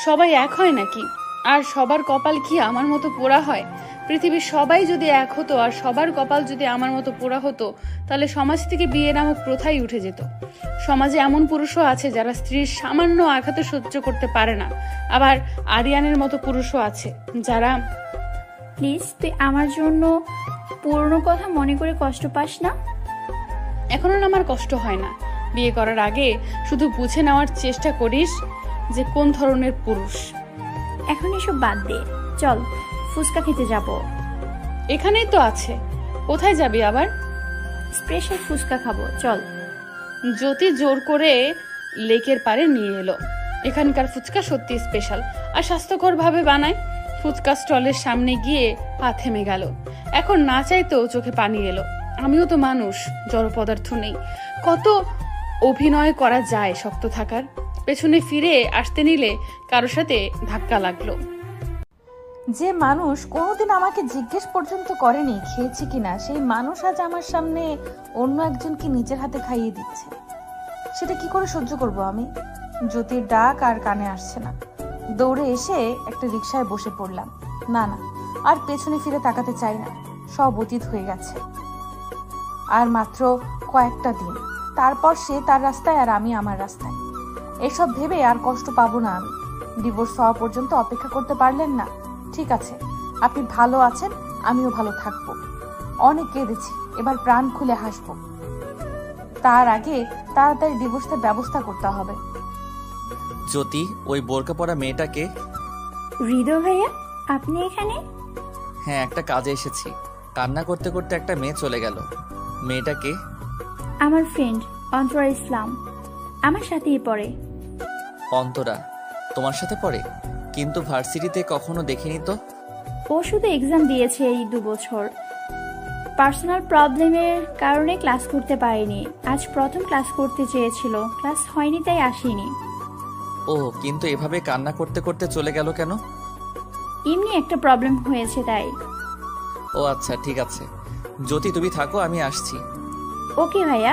সবাই এক হয় নাকি? আর সবার কপাল কি আমার মতো পোড়া হয়? পৃথিবীর সবাই যদি এক হতো আর সবার কপাল যদি আমার মতো পোড়া হতো, তাহলে সমাজ থেকে বিয়ে নামক প্রথাই উঠে যেত। সমাজে এমন পুরুষও আছে যারা স্ত্রীর সামান্য আঘাতে সহ্য করতে পারে না, আবার আরিয়ানের মতো পুরুষও আছে যারা। প্লিজ তুই আমার জন্য পুরনো কথা মনে করে কষ্ট পাস না। এখন আর আমার কষ্ট হয় না। বিয়ে করার আগে শুধু বুঝে নেওয়ার চেষ্টা করিস যে কোন ধরনের পুরুষ। এখন এসব বাদ দে, চল ফুচকা খেতে যাব। এখানেই তো আছে। কোথায় যাবি আবার? স্পেশাল ফুচকা খাবো, চল। জ্যোতি জোর করে লেকের পাড়ে নিয়ে এলো। এখানকার ফুচকা সত্যি স্পেশাল আর স্বাস্থ্যকর ভাবে বানায়। ফুচকা স্টলের সামনে গিয়ে পা থেমে গেল। এখন না চাইতেও চোখে পানি এলো। আমিও তো মানুষ, জড় পদার্থ নেই। কত অভিনয় করা যায় শক্ত থাকার। পেছনে ফিরে আসতে নিলে কারোর সাথে ধাক্কা লাগলো। যে মানুষ কোনোদিন আমাকে জিজ্ঞেস পর্যন্ত করেনি খেয়েছি কিনা, সেই মানুষ আজ আমার সামনে অন্য একজনকে নিজের হাতে খাইয়ে দিচ্ছে। সেটা কি করে সহ্য করব আমি? জ্যোতির ডাক আর কানে আসছে না। দৌড়ে এসে একটা রিকশায় বসে পড়লাম। না না, আর পেছনে ফিরে তাকাতে চাই না। সব অতীত হয়ে গেছে। আর মাত্র কয়েকটা দিন, তারপর সে তার রাস্তায় আর আমি আমার রাস্তায়। এসব ভেবে আর কষ্ট পাবো না আমি। ডিভোর্স হওয়া পর্যন্ত অপেক্ষা করতে পারলেন না? ঠিক আছে, আপনি ভালো আছেন, আমিও ভালো থাকবো। অনেক কেঁদেছি, এবার প্রাণ খুলে হাসবো। তার আগে তাড়াতাড়ি ডিভোর্সের ব্যবস্থা করতে হবে। জ্যোতি, ওই বোরকা পরা মেয়েটাকে? হৃদয় ভাইয়া, আপনি এখানে? হ্যাঁ, একটা কাজে এসেছি। কান্না করতে করতে একটা মেয়ে চলে গেল। মেয়েটাকে? আমার ফ্রেন্ড অন্তরা ইসলাম, আমার সাথেই পড়ে। অন্তরা তোমার সাথে পড়ে? কিন্তু ভার্সিটিতে কখনো দেখিনি তো। ও শুধু এক্সাম দিয়েছে এই 2 বছর। পার্সোনাল প্রবলেমের কারণে ক্লাস করতে পারেনি। আজ প্রথম ক্লাস করতে চেয়েছিল, ক্লাস হয়নি তাই আসেনি। ও কিন্তু এভাবে কান্না করতে করতে চলে গেল কেন? এমনি একটা প্রবলেম হয়েছে তাই। ও আচ্ছা ঠিক আছে, জ্যোতি তুমি থাকো, আমি আসছি। ওকে ভাইয়া।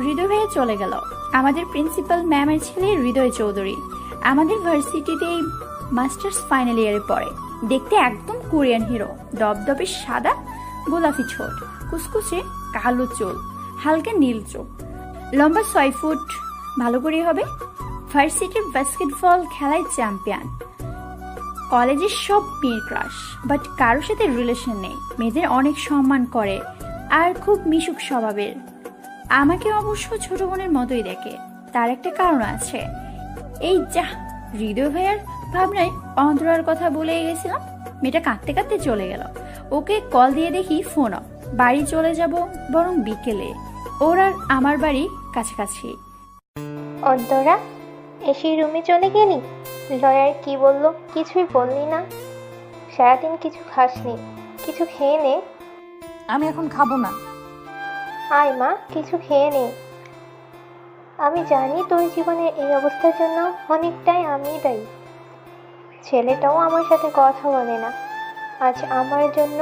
হৃদয় ভাইয়া চলে গেল। আমাদের প্রিন্সিপাল ম্যামের ছেলে হৃদয় চৌধুরী আমাদের ভার্সিটিতে মাস্টার্স ফাইনাল ইয়ারে পড়ে। দেখতে একদম কোরিয়ান হিরো, দবদবে সাদা গোলাপি ঠোঁট, কুচকুচে কালো চুল, হালকা নীল চোখ, লম্বা 6 ফুট, ভালো করে হবে। ভার্সিটির বাস্কেটবল খেলায় চ্যাম্পিয়ন। কলেজের সব মেয়ের ক্রাশ, বাট কারোর সাথে রিলেশন নেই। মেয়েদের অনেক সম্মান করে আর খুব মিশুক স্বভাবের। আমাকে অবশ্য ছোট বোনের মতোই দেখে। তার একটা কারণ আছে। এই যা হৃদয় ভাইয়ার ভাবনায় অন্তরার কথা বলে গেছিলাম। মেয়েটা কাঁদতে কাঁদতে চলে গেল। ওকে কল দিয়ে দেখি ফোন অফ। বাড়ি চলে যাব বরং বিকেলে। ওর আর আমার বাড়ি কাছাকাছি। অন্তরা, এসে রুমে চলে গেলি? লয়ার কি বললো? কিছুই বললি না। সারাদিন কিছু খাসনি, কিছু খেয়ে নে। আমি এখন খাবো না। আয় মা, কিছু খেয়ে নে। আমি জানি তোর জীবনের এই অবস্থার জন্য অনেকটাই আমি দায়ী। ছেলেটাও আমার সাথে কথা বলে না। আজ আমার জন্য,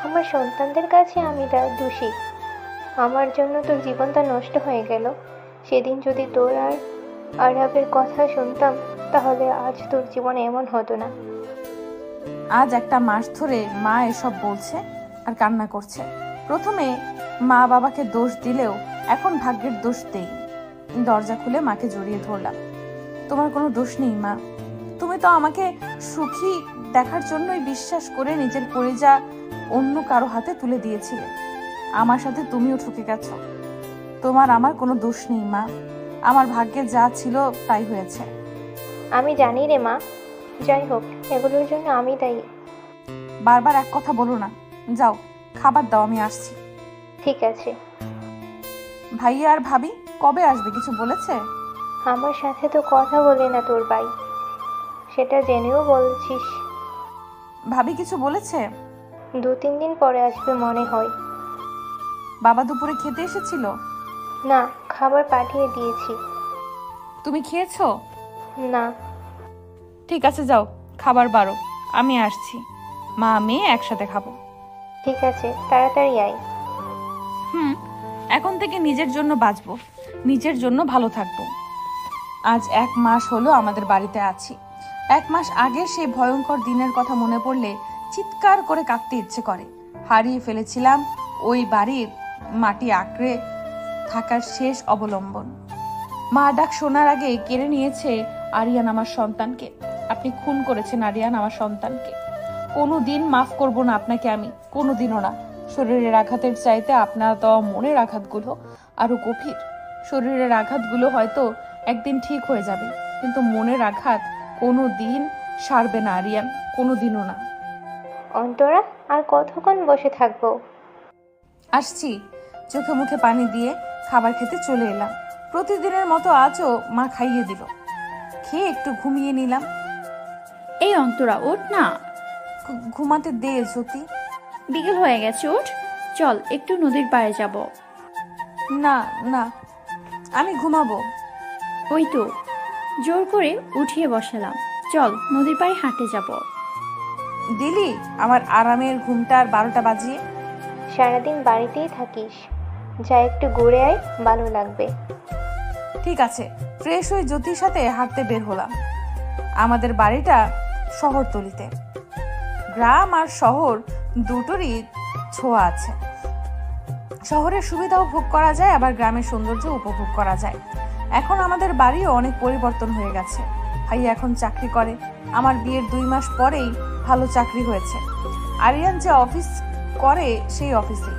আমার সন্তানদের কাছে আমি দোষী। আমার জন্য তোর জীবনটা নষ্ট হয়ে গেল। সেদিন যদি তোর আর আরবের কথা শুনতাম, তাহলে আজ তোর জীবনে এমন হতো না। আজ একটা মাস ধরে মা এসব বলছে আর কান্না করছে। প্রথমে মা বাবাকে দোষ দিলেও এখন ভাগ্যের দোষ দেই। দরজা খুলে মাকে জড়িয়ে ধরলাম। তোমার কোনো দোষ নেই মা। তুমি তো আমাকে সুখী দেখার জন্যই বিশ্বাস করে নিজের কলিজা অন্য কারো হাতে তুলে দিয়েছিলে। আমার সাথে তুমিও ঠকে গেছো। তোমার আমার কোনো দোষ নেই মা। আমার ভাগ্যে যা ছিল তাই হয়েছে। আমি জানি রে মা। যাই হোক, এগুলোর জন্য আমি দায়ী। বারবার এক কথা বলো না। যাও খাবার দাও, আমি আসছি। ঠিক আছে। ভাইয়া আর ভাবি কবে আসবে কিছু বলেছে? আমার সাথে তো কথা বলে না তোর ভাই, সেটা জেনেও বলছিস? ভাবি কিছু বলেছে? 2-3 দিন পরে আসবে মনে হয়। বাবা দুপুরে খেতে এসেছিল? না, খাবার পাঠিয়ে দিয়েছি। তুমি খেয়েছো? না। ঠিক আছে যাও খাবার বাড়ো, আমি আসছি। মা মেয়ে একসাথে খাবো। ঠিক আছে, তাড়াতাড়ি আয়। এখন থেকে নিজের জন্য বাঁচবো, নিজের জন্য ভালো থাকবো। আজ 1 মাস হলো আমাদের বাড়িতে আছি। 1 মাস আগে সেই ভয়ঙ্কর দিনের কথা মনে পড়লে চিৎকার করে কাঁদতে ইচ্ছে করে। হারিয়ে ফেলেছিলাম ওই বাড়ির মাটি আঁকড়ে থাকার শেষ অবলম্বন। মা ডাক শোনার আগে কেড়ে নিয়েছে আরিয়ান আমার সন্তানকে। আপনি খুন করেছেন আরিয়ান আমার সন্তানকে। কোনোদিন মাফ করব না আপনাকে আমি, কোনোদিনও না। শরীরের আঘাতের চাইতে আপনার দেওয়া মনের আঘাতগুলো আরো গভীর। শরীরের আঘাতগুলো হয়তো একদিন ঠিক হয়ে যাবে, কিন্তু মনের আঘাত কোনোদিন সারবে না আরিয়ান, কোনোদিনও না। অন্তরা, আর কতক্ষণ বসে থাকবো? আসছি। চোখে মুখে পানি দিয়ে খাবার খেতে চলে এলাম। প্রতিদিনের মতো আজও মা খাইয়ে দিল। খেয়ে একটু ঘুমিয়ে নিলাম। এই অন্তরা ওঠ না। ঘুমাতে দে জ্যোতি। বিকেল হয়ে গেছে, ওঠ। চল একটু নদীর পাড়ে যাব। না না, আমি ঘুমাবো। ওই তো জোর করে উঠিয়ে বসালাম। চল নদীর পাড়ে হাঁটতে যাব। দিলি আমার আরামের ঘুমটার 12টা বাজিয়ে। সারাদিন বাড়িতেই থাকিস, যা একটু ঘুরে আয়, ভালো লাগবে। ঠিক আছে। ফ্রেশ হয়ে জ্যোতির সাথে হাঁটতে বের হলাম। আমাদের বাড়িটা শহরতলিতে। গ্রাম আর শহর দুটোরই ছোঁয়া আছে। শহরের সুবিধাও ভোগ করা যায়, আবার গ্রামের সৌন্দর্য উপভোগ করা যায়। এখন আমাদের বাড়িও অনেক পরিবর্তন হয়ে গেছে। ভাই এখন চাকরি করে। আমার বিয়ের 2 মাস পরেই ভালো চাকরি হয়েছে। আরিয়ান যে অফিস করে সেই অফিসে।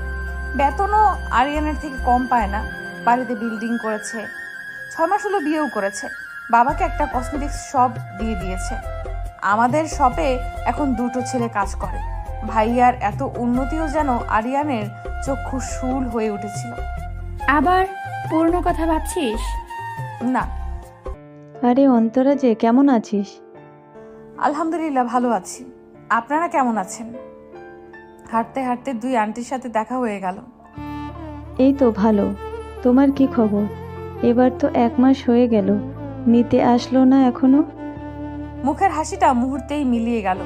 বেতনও আরিয়ানের থেকে কম পায় না। বাড়িতে বিল্ডিং করেছে। 6 মাস হলো বিয়েও করেছে। বাবাকে একটা কসমেটিক্স শপ দিয়ে দিয়েছে। আমাদের শপে এখন 2টো ছেলে কাজ করে। ভাইয়ার এত উন্নতিও যেন আরিয়ানের চক্ষু শুল হয়ে উঠেছিল। আবার পুরনো কথা ভাবছিস? না। আরে অন্তরা যে, কেমন আছিস? আলহামদুলিল্লাহ ভালো আছি। আপনারা কেমন আছেন? হাঁটতে হাঁটতে 2 আন্টির সাথে দেখা হয়ে গেল। এই তো ভালো। তোমার কি খবর? এবার তো 1 মাস হয়ে গেল। নিতে আসলো না এখনো? মুখের হাসিটা মুহূর্তেই মিলিয়ে গেল।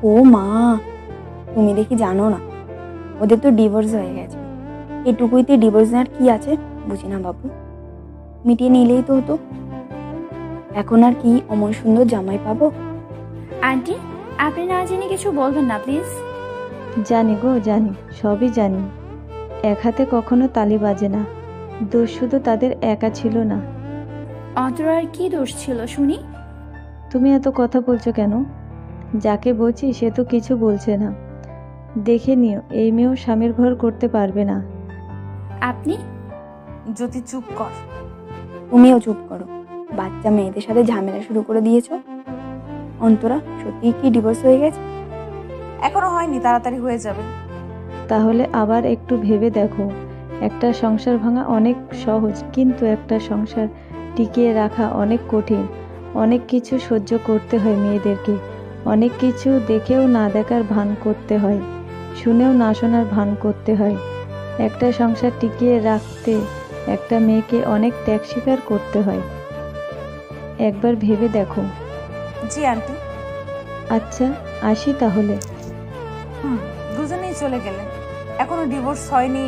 ও মা, তুমি দেখি জানো না, ওদের তো ডিভোর্স হয়ে গেছে। এটুকুইতে ডিভোর্স নেওয়ার কি আছে বুঝি না বাবু, মিটিয়ে নিলেই তো হতো। এখন আর কি অমন সুন্দর জামাই পাবো? আন্টি, আপনি না জেনে কিছু বলবেন না প্লিজ। জানি গো, জানি, সবই জানি। এক হাতে কখনো তালি বাজে না। দোষ শুধু তাদের একা ছিল না। অন্তরার কি দোষ ছিল শুনি? তুমি এত কথা বলছো কেন? যাকে বলছি সে তো কিছু বলছে না। দেখে নিও, এই মেয়েও স্বামীর ঘর করতে পারবে না। আপনি? জ্যোতি চুপ কর। তুমিও চুপ করো। বাচ্চা মেয়েদের সাথে ঝামেলা শুরু করে দিয়েছো। অন্তরা, সত্যি কি ডিভোর্স হয়ে গেছে? এখনো হয়নি, তাড়াতাড়ি হয়ে যাবে। তাহলে আবার একটু ভেবে দেখো। একটা সংসার ভাঙা অনেক সহজ, কিন্তু একটা সংসার টিকিয়ে রাখা অনেক কঠিন। অনেক কিছু সহ্য করতে হয় মেয়েদেরকে। অনেক কিছু দেখেও না দেখার ভান করতে হয়, শুনেও না শোনার ভান করতে হয়। একটা সংসার টিকিয়ে রাখতে একটা মেয়েকে অনেক ত্যাগ স্বীকার করতে হয়। একবার ভেবে দেখো। জি আন্টি। আচ্ছা, আসি তাহলে। দুজনেই চলে গেলেন। এখনো ডিভোর্স হয়নি,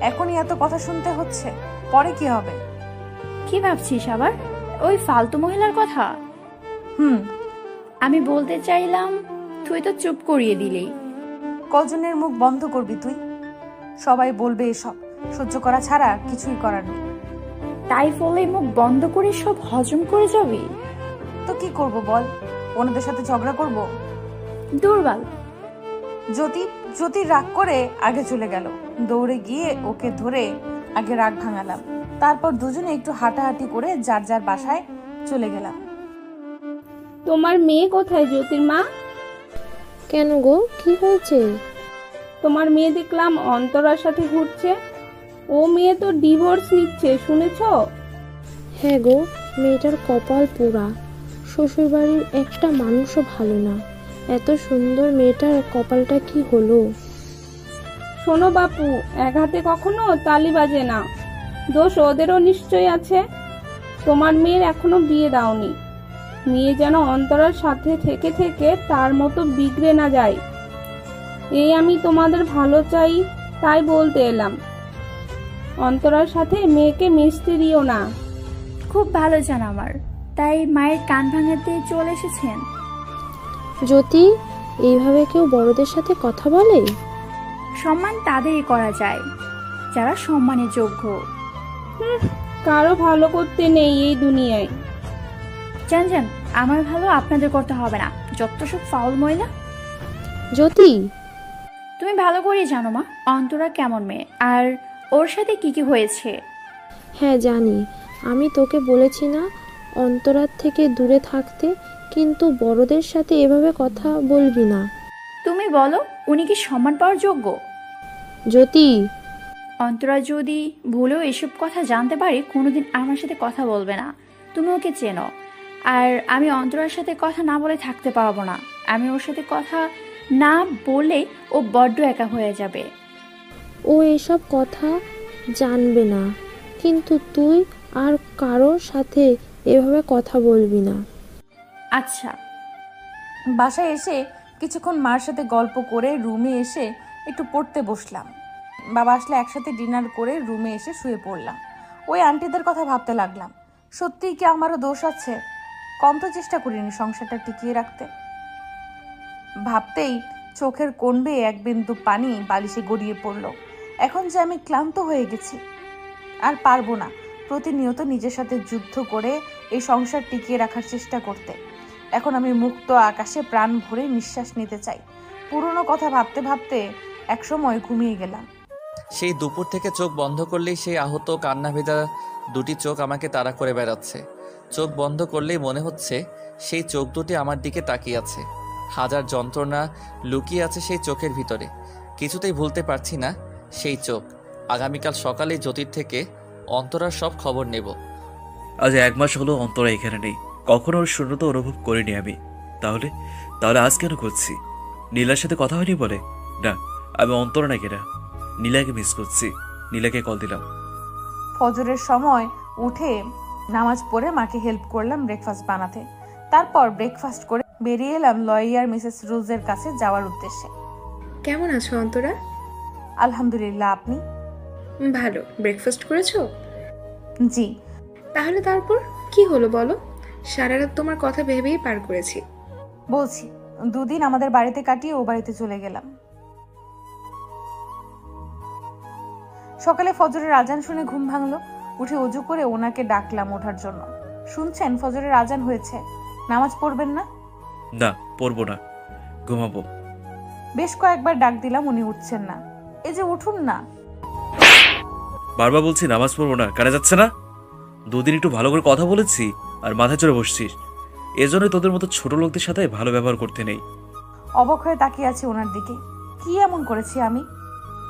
এখনই এত কথা শুনতে হচ্ছে। পরে কি হবে? কি ভাবছিস আবার? ওই ফালতু মহিলার কথা? আমি বলতে চাইলাম, তুই তো চুপ করিয়ে দিলি। কজনের মুখ বন্ধ করবি তুই? সবাই বলবে এসব, সহ্য করা ছাড়া কিছুই করার নেই। তাই বলে মুখ বন্ধ করে সব হজম করে যাবি? তো কি করব বল? ওনাদের সাথে ঝগড়া করব? দুর্বল। জ্যোতি রাগ করে আগে চলে গেল। দৌড়ে গিয়ে ওকে ধরে আগে রাগ ভাঙালাম। তারপর দুজনে একটু হাঁটাহাঁটি করে যার যার বাসায় চলে গেলাম। তোমার মেয়ে কোথায় জ্যোতির মা? কেন গো, কি হয়েছে? তোমার মেয়ে দেখলাম অন্তরার সাথে ঘুরছে। ও মেয়ে তো ডিভোর্স নিচ্ছে, শুনেছো? হ্যাঁ গো, মেয়েটার কপাল পোড়া। শ্বশুরবাড়ির একটা মানুষও ভালো না। এত সুন্দর মেয়েটার কপালটা কি হলো? শোনো বাপু, এক হাতে কখনো তালি বাজে না। দোষ ওদেরও নিশ্চয় আছে। তোমার মেয়ের এখনো বিয়ে দাওনি। মেয়ে যেন অন্তরার সাথে থেকে থেকে তার মতো বিগড়ে না যায়, এই আমি তোমাদের ভালো চাই, তাই বলতে এলাম। অন্তরার সাথে মেয়েকে মিশতে দিও না। খুব ভালো জান আমার, তাই মায়ের কান ভাঙাতে চলে এসেছেন। জ্যোতি, এইভাবে কেউ বড়দের সাথে কথা বলে? সম্মান তাদেরই করা যায় যারা সম্মানের যোগ্য। কারো ভালো করতে নেই এই দুনিয়ায়। জান, আমার ভালো আপনাদের করতে হবে না, যত সব ফাউল মহিলা। জ্যোতি, তুমি ভালো করে জানো মা অন্তরা কেমন মেয়ে, আর ওর সাথে কি কি হয়েছে। হ্যাঁ জানি, আমি তোকে বলেছি না অন্তরার থেকে দূরে থাকতে, কিন্তু বড়দের সাথে এভাবে কথা বলবি না। তুমি বলো, উনি কি সম্মান পাওয়ার যোগ্য? জ্যোতি, অন্তরা যদি ভুলেও এসব কথা জানতে পারে, কোনোদিন আমার সাথে কথা বলবে না। তুমি ওকে চেনো, আর আমি অন্তরার সাথে কথা না বলে থাকতে পারবো না। আমি ওর সাথে কথা না বলে ও বড্ড একা হয়ে যাবে। ও এসব কথা জানবে না, কিন্তু তুই আর কারোর সাথে এভাবে কথা বলবি না। আচ্ছা। বাসায় এসে কিছুক্ষণ মার সাথে গল্প করে রুমে এসে একটু পড়তে বসলাম। বাবা আসলে একসাথে ডিনার করে রুমে এসে শুয়ে পড়লাম। ওই আন্টিদের কথা ভাবতে লাগলাম, সত্যিই কি আমারও দোষ আছে? কম তো চেষ্টা করিনি সংসারটা টিকিয়ে রাখতে। ভাবতেই চোখের কোণ বেয়ে এক বিন্দু পানি বালিশে গড়িয়ে পড়ল। এখন যে আমি ক্লান্ত হয়ে গেছি, আর পারবো না প্রতিনিয়ত নিজের সাথে যুদ্ধ করে এই সংসার টিকিয়ে রাখার চেষ্টা করতে। এখন আমি মুক্ত আকাশে প্রাণ ভরে নিঃশ্বাস নিতে চাই। পুরনো কথা ভাবতে ভাবতে একসময় ঘুমিয়ে গেলাম। সেই দুপুর থেকে চোখ বন্ধ করলেই সেই আহত কান্না ভেজা দুটি চোখ আমাকে তাড়া করে বেড়াচ্ছে। চোখ বন্ধ করলেই মনে হচ্ছে সেই চোখ দুটি আমার দিকে তাকিয়ে আছে। হাজার যন্ত্রণা লুকিয়ে আছে সেই চোখের ভিতরে। কিছুতেই ভুলতে পারছি না সেই চোখ। আগামীকাল সকালে জ্যোতির থেকে অন্তরার সব খবর নেব। আজ 1 মাস হলো অন্তরা এখানে নেই। কখনো ওর শূন্যতা অনুভব করিনি আমি। তাহলে আজ কেন করছি? নীলার সাথে কথা হয়নি বলে? না, আমি অন্তরা নাকি না, নীলাকে মিস করছি। নীলাকে কল দিলাম। ফজরের সময় উঠে নামাজ পড়ে মাকে হেল্প করলাম ব্রেকফাস্ট বানাতে। তারপর ব্রেকফাস্ট করে বেরিয়ে এলাম লয়ার মিসেস রুজের কাছে যাওয়ার উদ্দেশ্যে। কেমন আছো অন্তরা? আলহামদুলিল্লাহ, আপনি? ভালো। ব্রেকফাস্ট করেছো? জি। তাহলে তারপর কি হলো বলো? সারা রাত তোমার কথা ভেবেই পার করেছি। বলছি, 2 দিন আমাদের বাড়িতে কাটিয়ে ও বাড়িতে চলে গেলাম। সকালে ফজরের আজান শুনে ঘুম ভাঙলো। উঠে অজু করে ওনাকে ডাকলাম ওঠার জন্য। শুনছেন, ফজরের আজান হয়েছে, নামাজ পড়বেন না? না, পড়বো না, ঘুমাবো। বেশ কয়েকবার ডাক দিলাম, উনি উঠছেন না। এই যে উঠুন না। বারবার বলছি নামাজ পড়বো না, কানে যাচ্ছে না? 2 দিন একটু ভালো করে কথা বলেছি আর মাথায় চড়ে বসছিস। এজন্যই তোদের মতো ছোট লোকদের সাথে ভালো ব্যবহার করতে নেই। অবাক হয়ে তাকিয়ে আছি ওনার দিকে। কি এমন করেছি আমি?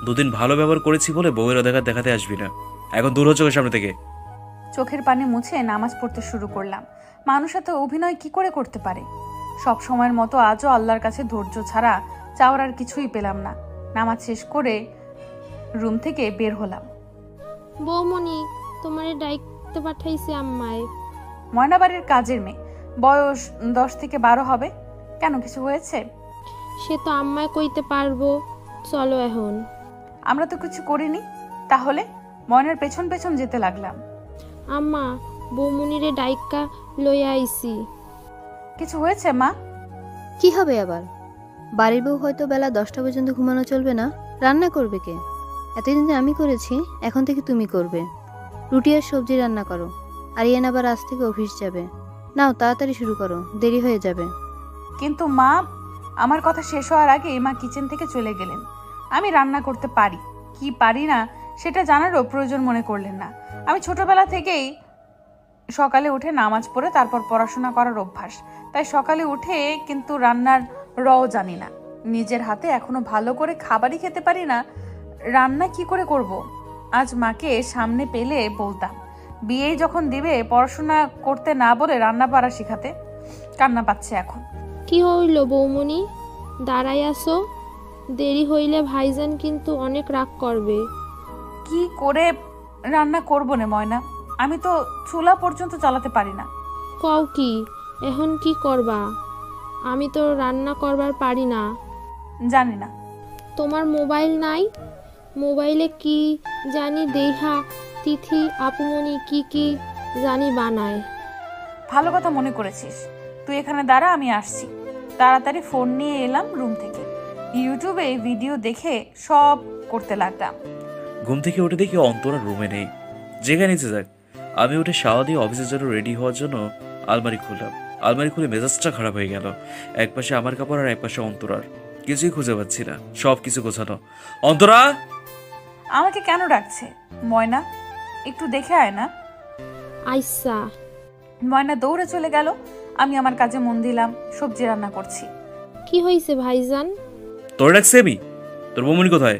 2 দিন ভালো ব্যবহার করেছি বলে বউয়ের অধিকার দেখাতে আসবি না। এখন দূর হচ্ছে সামনে থেকে। চোখের পানি মুছে নামাজ পড়তে শুরু করলাম। মানুষ এত অভিনয় কি করে করতে পারে? সব সময়ের মতো আজও আল্লাহর কাছে ধৈর্য ছাড়া চাওয়ার আর কিছুই পেলাম না। নামাজ শেষ করে রুম থেকে বের হলাম। বৌমনি, তোমারে ডাইকতে পাঠাইছে আম্মায়। ময়নাবাড়ির কাজের মেয়ে, বয়স 10 থেকে 12 হবে। কেন, কিছু হয়েছে? সে তো আম্মায় কইতে পারবো। চলো এখন। আমরা তো কিছু করিনি। তাহলে ময়নার পেছন পেছন যেতে লাগলাম। আম্মা, বৌমনিরে ডাইকা লইয়া আইছি। কিছু হয়েছে মা? কি হবে আবার? বাড়ির বউ হয়তো বেলা 10টা পর্যন্ত ঘুমানো চলবে না। রান্না করবে কে? এতদিন যে আমি করেছি, এখন থেকে তুমি করবে। রুটি আর সবজি রান্না করো। আরিয়ান আবার আজ থেকে অফিস যাবে। নাও তাড়াতাড়ি শুরু করো, দেরি হয়ে যাবে। কিন্তু মা, আমার কথা শেষ হওয়ার আগে মা কিচেন থেকে চলে গেলেন। আমি রান্না করতে পারি কি পারি না সেটা জানারও প্রয়োজন মনে করলেন না। আমি ছোটবেলা থেকেই সকালে উঠে নামাজ পড়ে তারপর পড়াশোনা করার অভ্যাস। তাই সকালে উঠে কিন্তু রান্নার রও জানি না। নিজের হাতে এখনো ভালো করে খাবারই খেতে পারি না, রান্না কি করে করব? আজ মাকে সামনে পেলে বলতাম, বিয়ে যখন দিবে পড়াশোনা করতে না বলে রান্না পারা শিখাতে। কান্না পাচ্ছে এখন। কি হইল বৌমনি, দাঁড়াই আসো? দেরি হইলে ভাইজান কিন্তু অনেক রাগ করবে। কি করে রান্না করবো না ময়না? আমি তো চুলা পর্যন্ত চালাতে পারি না। কও কি, এখন কি করবা? আমি তো রান্না করবার পারি না। জানি না। তোমার মোবাইল নাই? মোবাইলে কি জানি দেহা তিথি আপুমনি কি কি জানি বানায়। ভালো কথা মনে করেছিস। তুই এখানে দাঁড়া, আমি আসছি। তাড়াতাড়ি ফোন নিয়ে এলাম রুম থেকে। ইউটিউবে ভিডিও দেখে সব করতে লাগলাম। ঘুম থেকে উঠে দেখি অন্তরা রুমে নেই। যেখানে নিচে যাক, আমি উঠে শাওয়া দিয়ে অফিসের জন্য রেডি হওয়ার জন্য আলমারি খুললাম। আলমারি খুলে মেজাজটা খারাপ হয়ে গেল। এক পাশে আমার কাপড় আর এক পাশে অন্তরার। কিছুই খুঁজে পাচ্ছি না, সব কিছু গোছানো। অন্তরা! আমাকে কেন ডাকছে? ময়না, একটু দেখে আয় না। আইসা। ময়না দৌড়ে চলে গেল। আমি আমার কাজে মন দিলাম, সবজি রান্না করছি। কি হয়েছে ভাইজান? তোর ডাকছে আমি? তোর বৌমনি কোথায়?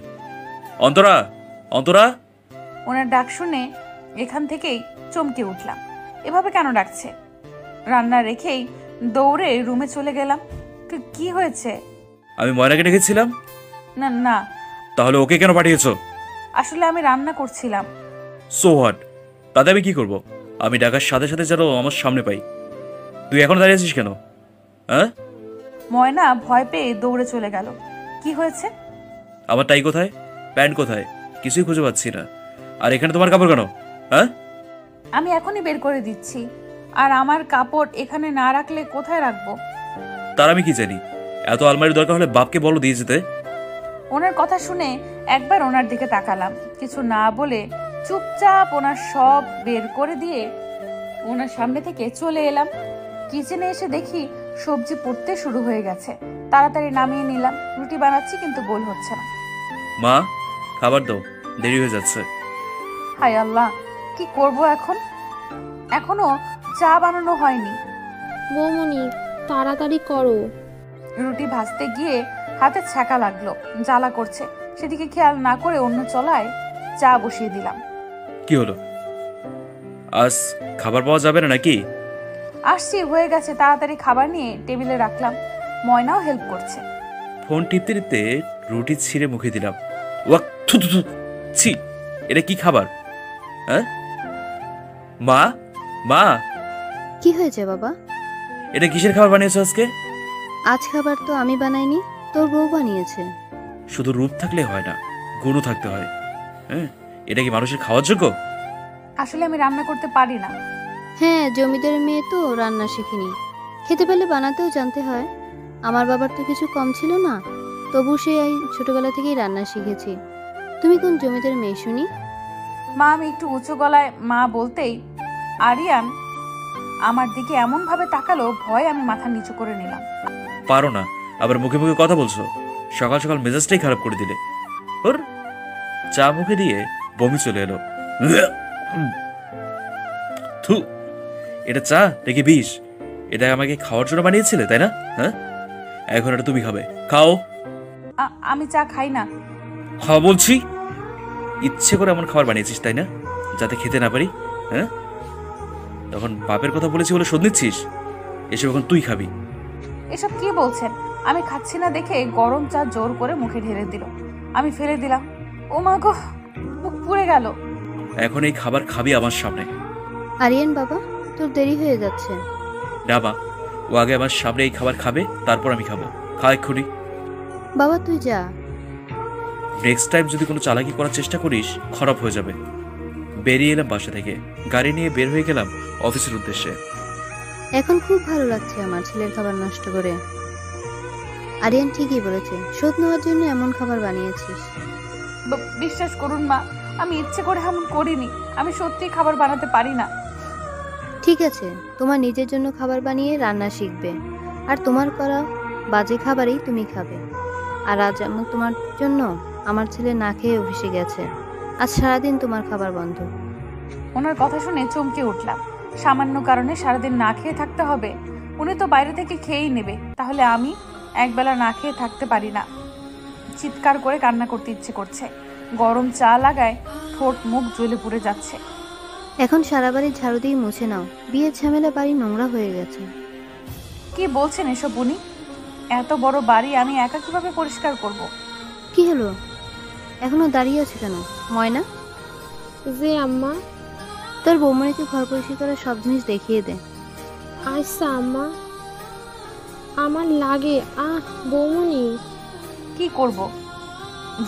অন্তরা! অন্তরা! ওনার ডাক শুনে এখান থেকেই চমকে উঠলাম। এভাবে কেন ডাকছে? রান্না রেখেই দৌড়ে রুমে চলে গেলাম। কি হয়েছে? আমি ময়নাকে ডেকেছিলাম। না না। তাহলে ওকে কেন পাঠিয়েছো? আসলে আমি রান্না করছিলাম। So what? তাতে আমি কি করব? আমি ডাকার সাথে সাথে যেন আমার সামনে পাই। তুই এখন দাঁড়িয়ে আছিস কেন? হ্যাঁ? ময়না ভয় পেয়ে দৌড়ে চলে গেল। কি হয়েছে? আমার টাই কোথায়? প্যান্ট কোথায়? কিছুই খুঁজে পাচ্ছি না। আর এখানে তোমার কাপড় কেন? হ্যাঁ? আমি এখনই বের করে দিচ্ছি। আর আমার কাপড় এখানে না রাখলে কোথায় রাখবো? তার আমি কি জানি? এত আলমারির দরকার হলে বাপকে বলো দিয়ে যেতে। ওনার কথা শুনে একবার ওনার দিকে তাকালাম। কিছু না বলে চুপচাপ ওনার সব বের করে দিয়ে ওনার সামনে থেকে চলে এলাম। কিচেনে এসে দেখি সবজি পুড়তে শুরু হয়ে গেছে। তাড়াতাড়ি নামিয়ে নিলাম। রুটি বানাচ্ছি কিন্তু গোল হচ্ছে না। মা, খাবার দাও, দেরি হয়ে যাচ্ছে। হায় আল্লাহ, কি করব এখন? এখনো চা বানানো হয়নি। বৌমনি, তাড়াতাড়ি করো। রুটি ভাজতে গিয়ে হাতে ছ্যাঁকা লাগলো, জ্বালা করছে। সেদিকে খেয়াল না করে অন্য চলায় চা বসিয়ে দিলাম। কি হলো? আজ খাবার পাওয়া যাবে না নাকি? আসছি, হয়ে গেছে। তাড়াতাড়ি খাবার নিয়ে টেবিলে রাখলাম। ময়নাও হেল্প করছে। ফোন টিপতে টিপতে রুটি ছিঁড়ে মুখে দিলাম। ওয়াক, থু থু থু, ছি, এটা কি খাবার? হ্যাঁ? মা, মা, কি হয়েছে বাবা? এটা কিসের খাবার বানিয়েছো আজকে? আজ খাবার তো আমি বানাইনি, তোর বউ বানিয়েছে। শুধু রূপ থাকলে হয় না, গুণও থাকতে হয়। হ্যাঁ, এটা কি মানুষের খাওয়ার যোগ্য? আসলে আমি রান্না করতে পারি না। হ্যাঁ, জমিদারের মেয়ে তো রান্না শিখিনি, খেতে পেলে বানাতেও জানতে হয়। আমার বাবার তো কিছু কম ছিল না, তবু সে ছোটবেলা থেকেই রান্না শিখেছি। তুমি কোন জমিদারের মেয়ে শুনি? মা, আমি একটু উঁচু গলায় মা বলতেই আরিয়ান আমার দিকে এমন ভাবে তাকালো, ভয় আমি মাথা নিচু করে নিলাম। পারো না, আবার মুখে মুখে কথা বলছো। সকাল সকাল মেজাজটাই খারাপ করে দিলে। ওর চা মুখে দিয়ে বমি চলে এলো। থু, এটা চা নাকি বিষ? এটা আমাকে খাওয়ার জন্য বানিয়েছিলে, তাই না? হ্যাঁ, এখন এটা তুমি খাবে, খাও। আমি চা খাই না। খাওয়া বলছি। ইচ্ছে করে এমন খাবার বানিয়েছিস, তাই না, যাতে খেতে না পারি? হ্যাঁ, তখন বাপের কথা বলেছি বলে শোধ নিচ্ছিস? এসব এখন তুই খাবি। এসব কি বলছেন? আমি খাচ্ছি না দেখে গরম চা জোর করে মুখে ঢেলে দিল। আমি ফেলে দিলাম। ও মা গো, মুখ পুড়ে গেল। এখন এই খাবার খাবি আমার সামনে। আরিয়ান বাবা, তোর দেরি হয়ে যাচ্ছে। না মা, ও আগে আমার সামনে এই খাবার খাবে, তারপর আমি খাবো। খা এক্ষুনি। বাবা তুই যা। নেক্সট টাইম যদি কোনো চালাকি করার চেষ্টা করিস, খারাপ হয়ে যাবে। বেরিয়ে এলাম বাসা থেকে, গাড়ি নিয়ে বের হয়ে গেলাম অফিসের উদ্দেশ্যে। এখন খুব ভালো লাগছে আমার ছেলের খাবার নষ্ট করে। আরিয়ান ঠিকই বলেছে, শোধ নেওয়ার জন্য এমন খাবার বানিয়েছিস। বিশ্বাস করুন মা, আমি ইচ্ছে করে এমন করিনি। আমি সত্যি খাবার বানাতে পারি না। ঠিক আছে, তোমার নিজের জন্য খাবার বানিয়ে রান্না শিখবে, আর তোমার করা বাজে খাবারই তুমি খাবে। আর আজ আমি তোমার জন্য আমার ছেলে না খেয়ে অফিসে গেছে। আজ সারাদিন তোমার খাবার বন্ধ। ওনার কথা শুনে চমকে উঠলাম। সামান্য কারণে সারাদিন না খেয়ে থাকতে হবে? উনি তো বাইরে থেকে খেয়েই নেবে, তাহলে আমি একবেলা না খেয়ে থাকতে পারি না। চিৎকার করে কান্না করতে ইচ্ছে করছে। গরম চা লাগায় ঠোঁট মুখ জ্বলে পুড়ে যাচ্ছে। এখন সারা বাড়ি ঝাড়ু দিয়ে মুছে নাও, বিয়ের ঝামেলা বাড়ি নোংরা হয়ে গেছে। কি বলছেন এসব উনি? এত বড় বাড়ি আমি একা কিভাবে পরিষ্কার করব? কি হলো, এখনো দাঁড়িয়ে আছে কেন? ময়না, যে আম্মা, তোর বৌমনিকে ঘর পরিষ্কার করে সব জিনিস দেখিয়ে দে। আচ্ছা আম্মা, আমার লাগে। বৌমনি, কি করব?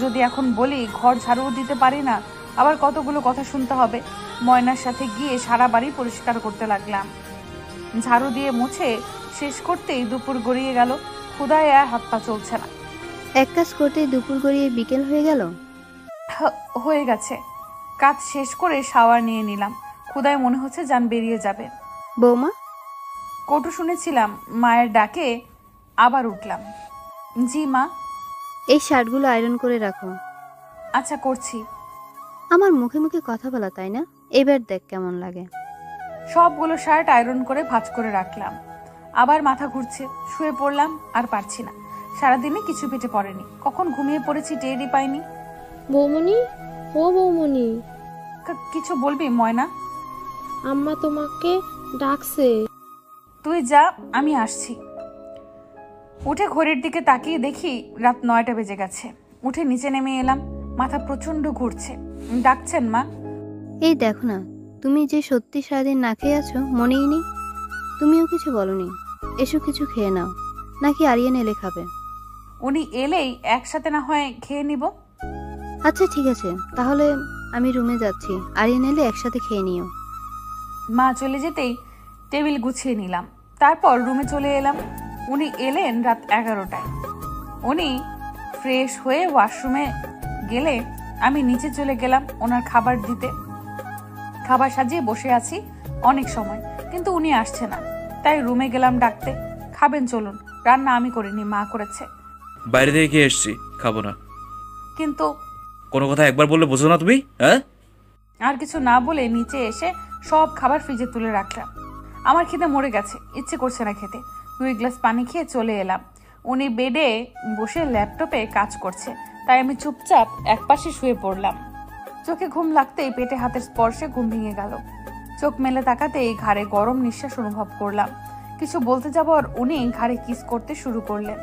যদি এখন বলি ঘর ঝাড়ু দিতে পারি না, আবার কতগুলো কথা শুনতে হবে। ময়নার সাথে গিয়ে সারা বাড়ি পরিষ্কার করতে লাগলাম। ঝাড়ু দিয়ে মুছে শেষ করতেই দুপুর গড়িয়ে গেল। ক্ষুধায় আর হাত পা চলছে না। এক কাজ করতেই দুপুর গড়িয়ে বিকেল হয়ে গেল। হয়ে গেছে। কাজ শেষ করে শাওয়ার নিয়ে নিলাম। ক্ষুধায় মনে হচ্ছে জান বেরিয়ে যাবে। বৌমা, কটু শুনেছিলাম, মায়ের ডাকে আবার উঠলাম। জি মা। এই শার্টগুলো আয়রন করে রাখো। আচ্ছা, করছি। আমার মুখে মুখে কথা বলা, তাই না? এবার দেখ কেমন লাগে। সবগুলো শার্ট আয়রন করে ভাঁজ করে রাখলাম। আবার মাথা ঘুরছে, শুয়ে পড়লাম। আর পারছি না। সারাদিনে কিছু পেটে পড়েনি। কখন ঘুমিয়ে পড়েছি টেরই পাইনি। বৌমনি, ও বৌমনি, কিছু বলবি ময়না? আম্মা তোমাকে ডাকছে। তুই যা, আমি আসছি। উঠে ঘড়ির দিকে তাকিয়ে দেখি রাত 9টা বেজে গেছে। উঠে নিচে নেমে এলাম। মাথা প্রচন্ড ঘুরছে। ডাকছেন মা? এই দেখো না, তুমি যে সত্যি সারাদিন না খেয়ে আছো মনেই নেই। তুমিও কিছু বলনি। এসো কিছু খেয়ে নাও, নাকি আরিয়ান এলে খাবে? উনি এলেই একসাথে না হয় খেয়ে নিব। আচ্ছা ঠিক আছে, তাহলে আমি রুমে যাচ্ছি। আরিয়ান এলে একসাথে খেয়ে নিও। মা চলে যেতেই টেবিল গুছিয়ে নিলাম। তারপর রুমে চলে এলাম। উনি এলেন রাত 11টায়। উনি ফ্রেশ হয়ে ওয়াশরুমে গেলে আমি নিচে চলে গেলাম ওনার খাবার দিতে। খাবার সাজিয়ে বসে আছি অনেক সময়, কিন্তু উনি আসছে না। তাই রুমে গেলাম ডাকতে। খাবেন চলুন, রান্না আমি করিনি, মা করেছে। বাইরে থেকে খেয়ে এসছি, খাবো না। কিন্তু কোনো কথা একবার বললে বোঝো না তুমি? হ্যাঁ, আর কিছু না বলে নিচে এসে সব খাবার ফ্রিজে তুলে রাখলাম। আমার খিদে মরে গেছে, ইচ্ছে করছে না খেতে। 2 গ্লাস পানি খেয়ে চলে এলাম। উনি বেডে বসে ল্যাপটপে কাজ করছে, তাই আমি চুপচাপ একপাশে শুয়ে পড়লাম। চোখে ঘুম লাগতেই পেটে হাতের স্পর্শে ঘুম ভেঙে গেল। চোখ মেলে তাকাতেই ঘাড়ে গরম নিঃশ্বাস অনুভব করলাম। কিছু বলতে যাবার উনি ঘাড়ে কিস করতে শুরু করলেন।